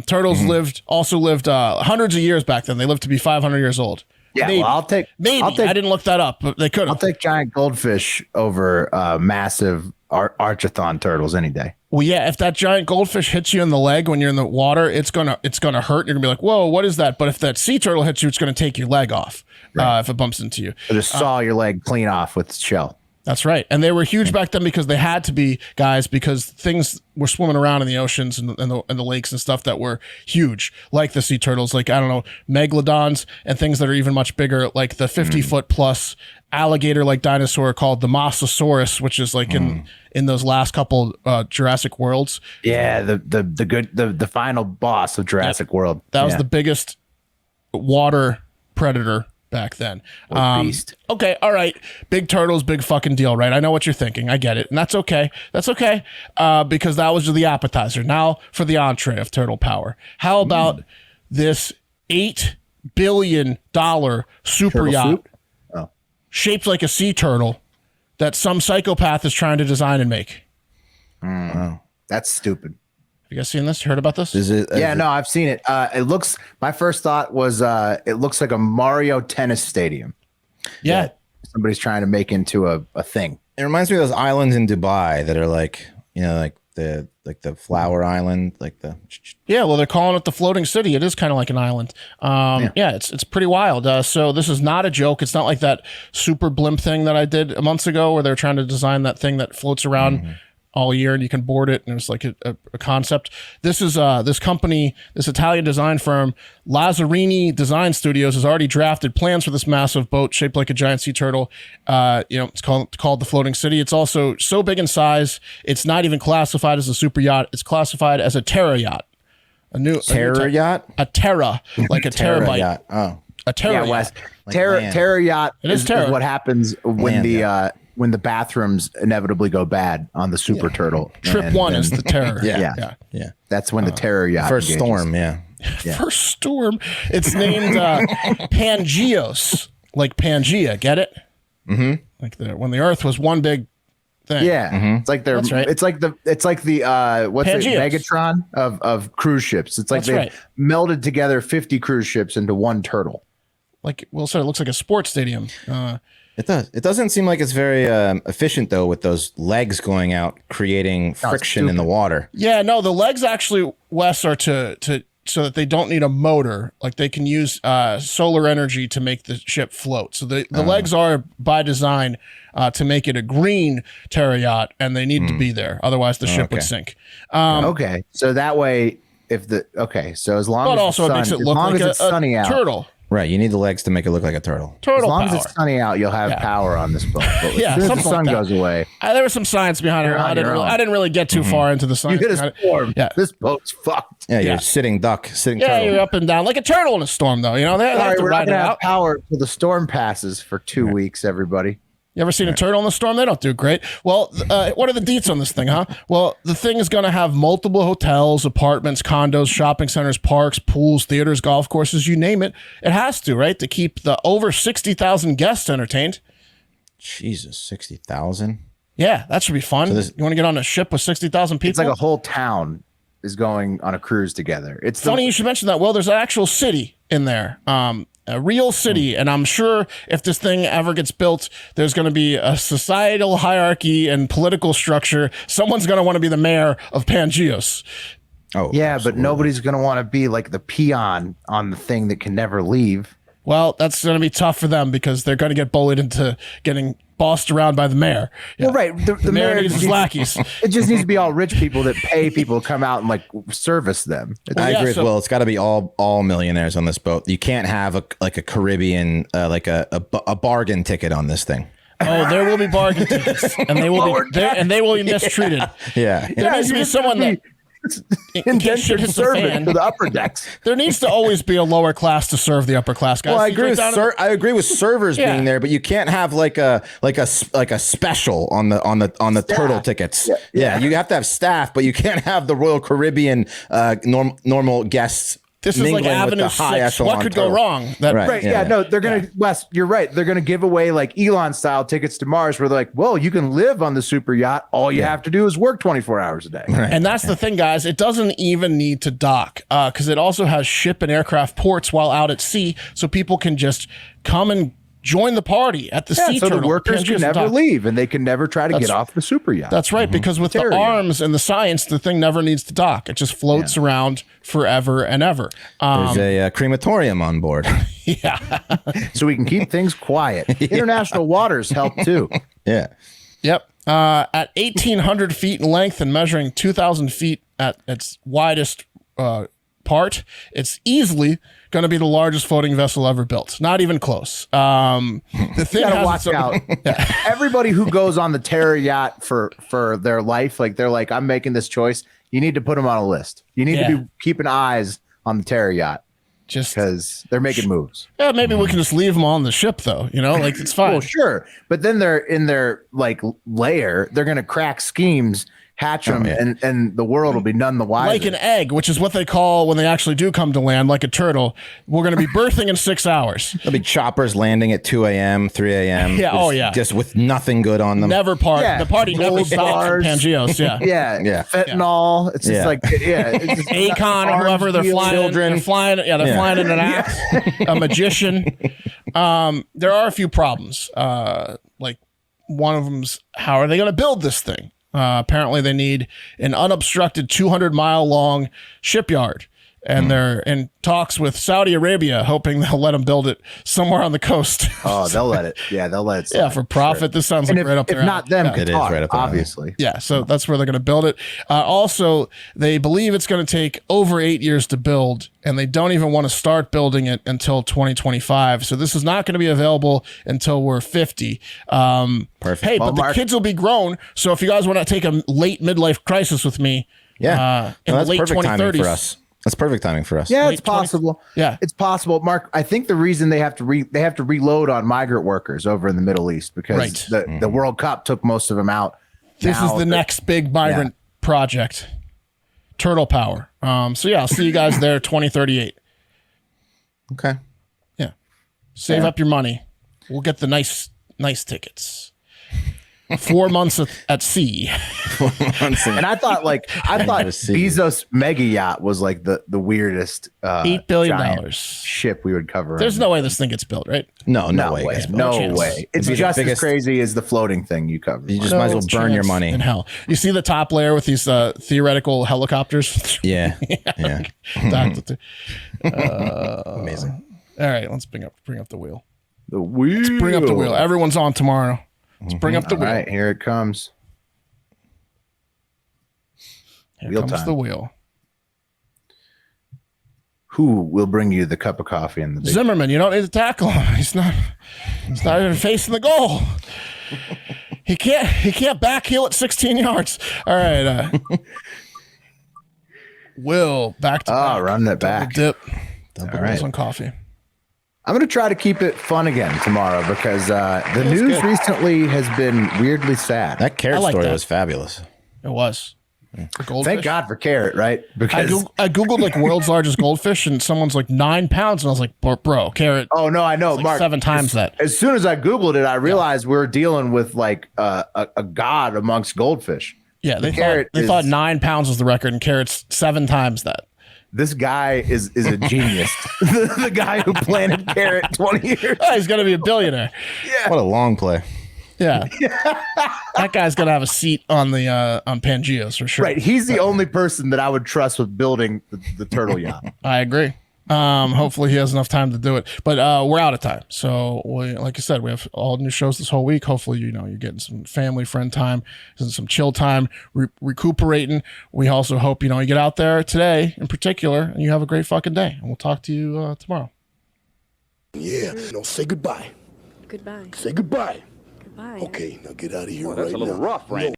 Turtles lived hundreds of years back then. They lived to be 500 years old. Yeah, maybe. well, I'll take. I didn't look that up, but they could. I'll take giant goldfish over massive archathon turtles any day. Well, yeah, if that giant goldfish hits you in the leg when you're in the water, it's gonna hurt. You're gonna be like, whoa, what is that? But if that sea turtle hits you, it's gonna take your leg off if it bumps into you. It'll just saw your leg clean off with its shell. That's right. And they were huge back then because they had to be, guys, because things were swimming around in the oceans and the lakes and stuff that were huge, like the sea turtles, like, I don't know, megalodons and things that are even much bigger, like the 50-foot plus alligator-like dinosaur called the Mosasaurus, which is like in those last couple Jurassic Worlds. Yeah, the final boss of Jurassic World. That was the biggest water predator back then. Beast. Okay, all right. Big turtles, big fucking deal, right? I know what you're thinking. I get it. And that's okay. That's okay. Because that was just the appetizer. Now for the entree of turtle power. How about this $8 billion super yacht shaped like a sea turtle that some psychopath is trying to design and make? Wow. That's stupid. You guys seen this? Heard about this? No, I've seen it. My first thought was it looks like a Mario tennis stadium. Yeah. Somebody's trying to make into a thing. It reminds me of those islands in Dubai that are like, like the flower island, like the. Yeah, well, they're calling it the floating city. It is kind of like an island. It's pretty wild. So this is not a joke. It's not like that super blimp thing that I did months ago where they're trying to design that thing that floats around all year and you can board it and it's like a concept. This is this company, this Italian design firm, Lazzarini Design Studios, has already drafted plans for this massive boat shaped like a giant sea turtle. It's called the Floating City. It's also so big in size, it's not even classified as a super yacht. It's classified as a terra yacht. Terra yacht? A terra, like a terabyte. Yacht. Oh. A terra yacht. Terra yacht is what happens when the bathrooms inevitably go bad on the super turtle. Trip one is the terror. Yeah. That's when the terror yacht first engages. storm. Yeah. First storm. It's named Pangeos, like Pangea. Get it? Mm-hmm. Like when the Earth was one big thing. Yeah. Mm-hmm. It's like That's right. It's like the what's it? Pangeos. Megatron of cruise ships. It's like they melded together 50 cruise ships into one turtle. Like Will said, it looks like a sports stadium. It does. It doesn't seem like it's very efficient though, with those legs going out, creating friction in the water. Yeah, no, the legs actually, Wes, are to so that they don't need a motor. Like they can use solar energy to make the ship float. So the legs are by design to make it a green terra yacht, and they need to be there. Otherwise, the ship would sink. Okay, so that way, so as long as it makes it look like a turtle. Right, you need the legs to make it look like a turtle. As long as it's sunny out, you'll have power on this boat. But as soon as the sun goes away, there was some science behind it. I didn't really get too far into the science. You hit a storm. Yeah, this boat's fucked. Yeah, you're sitting turtle. You're up and down like a turtle in a storm, though. You know, they have to we're ride not it gonna out. have power till the storm passes for 2 weeks. Everybody. You ever seen a turtle in the storm? They don't do great. Well, what are the deets on this thing, huh? Well, the thing is going to have multiple hotels, apartments, condos, shopping centers, parks, pools, theaters, golf courses, you name it. It has to, right? To keep the over 60,000 guests entertained. Jesus, 60,000? Yeah, that should be fun. You want to get on a ship with 60,000 people? It's like a whole town is going on a cruise together. It's funny you should mention that. Well, there's an actual city in there. A real city, and I'm sure if this thing ever gets built, there's going to be a societal hierarchy and political structure. Someone's going to want to be the mayor of Pangeos. Oh, yeah, absolutely. But nobody's going to want to be like the peon on the thing that can never leave. Well, that's going to be tough for them because they're going to get bullied into getting bossed around by the mayor. Yeah. Well, right. The mayor needs his lackeys. It just needs to be all rich people that pay people to come out and like service them. I agree with Will. It's got to be all millionaires on this boat. You can't have a Caribbean, like a bargain ticket on this thing. Oh, there will be bargain tickets, and they will be mistreated. Yeah. There needs to be someone that. indentured hits the fan. servant to the upper decks. There needs to always be a lower class to serve the upper class guys. Well, I agree with servers being there, but you can't have like a special on the turtle tickets. Yeah, you have to have staff, but you can't have the Royal Caribbean normal guests. This is like Avenue 6. What could go wrong? No, they're going to, Wes, you're right. They're going to give away like Elon style tickets to Mars where they're like, well, you can live on the super yacht. All you have to do is work 24 hours a day. Right. And that's the thing, guys. It doesn't even need to dock because it also has ship and aircraft ports while out at sea. So people can just come and join the party at the sea turtle. So the workers can never leave and they can never try to get off the super yacht. That's right, because with the arms and the science, the thing never needs to dock. It just floats around forever and ever. There's a crematorium on board. Yeah. So we can keep things quiet. International waters help too. Yeah. Yep. At 1,800 feet in length and measuring 2,000 feet at its widest part, it's easily going to be the largest floating vessel ever built. Not even close. The thing you gotta watch out. Everybody who goes on the Terror yacht for their life, like they're like, I'm making this choice. You need to put them on a list. You need to be keeping eyes on the Terror yacht, just because they're making moves. Yeah, maybe we can just leave them on the ship, though. You know, like it's fine. Well, sure, but then they're in their like lair. They're going to crack schemes, hatch them, and the world will be none the wiser. Like an egg, which is what they call when they actually do come to land, like a turtle. We're going to be birthing in 6 hours. There'll be choppers landing at 2 a.m., 3 a.m. Yeah, just with nothing good on them. Never the party never stops in Pangeos. Yeah, fentanyl. It's just like it's just Akon or whoever they're flying. They're flying in an axe. A magician. There are a few problems. Like one of them's how are they going to build this thing? Apparently they need an unobstructed 200-mile long shipyard, and they're in talks with Saudi Arabia, hoping they'll let them build it somewhere on the coast. Oh, they'll let it. Yeah, they'll let it. Yeah, for profit. Sure. This sounds like right up there. If not them, it is right up there. Obviously. Yeah, so that's where they're going to build it. Also, they believe it's going to take over 8 years to build, and they don't even want to start building it until 2025. So this is not going to be available until we're 50. Perfect. Hey, but the kids will be grown. So if you guys want to take a late midlife crisis with me, in the late 2030s. For us. That's perfect timing for us. Yeah, it's possible. It's possible. Mark, I think the reason they have to reload on migrant workers over in the Middle East because the World Cup took most of them out. This is the next big migrant project. Turtle power. So yeah, I'll see you guys there 2038. Okay. Yeah. Save up your money. We'll get the nice tickets. 4 months at sea. 4 months and I thought Bezos mega yacht was like the weirdest $8 billion ship we would cover. There's no way this thing gets built, right? No way. No way. It's just as crazy as the floating thing you covered. You just might as well burn your money in hell. You see the top layer with these theoretical helicopters? Yeah. Amazing. All right, let's bring up the wheel. The wheel. Let's bring up the wheel. Everyone's on tomorrow. Let's bring up the wheel. All right, here it comes. Here comes the wheel. Who will bring you the cup of coffee and the Zimmerman? You don't need to tackle him. He's not even facing the goal. He can't back heel at 16 yards. All right. Will back to back. Running it back. Double dip. Double wheels on coffee. I'm going to try to keep it fun again tomorrow because the news recently has been weirdly sad. That carrot story was fabulous. It was. Goldfish. Thank God for carrot, right? Because I Googled like world's largest goldfish and someone's like 9 pounds. And I was like, bro, carrot. Oh, no, I know. Like Mark, 7 times that. As soon as I Googled it, I realized we're dealing with like a god amongst goldfish. Yeah, they thought 9 pounds was the record and carrot's 7 times that. This guy is a genius. the guy who planted carrot 20 years. Oh, he's going to be a billionaire. Yeah. What a long play. Yeah. That guy's going to have a seat on the on Pangeos for sure. Right. He's the only person that I would trust with building the turtle yacht. I agree. Hopefully he has enough time to do it, but we're out of time. So like I said, we have all new shows this whole week. Hopefully, you're getting some family friend time, some chill time, recuperating. We also hope, you get out there today in particular and you have a great fucking day, and we'll talk to you tomorrow. Yeah. Say goodbye. Goodbye. Say goodbye. Goodbye. Okay, now get out of here That's a little rough, Randy.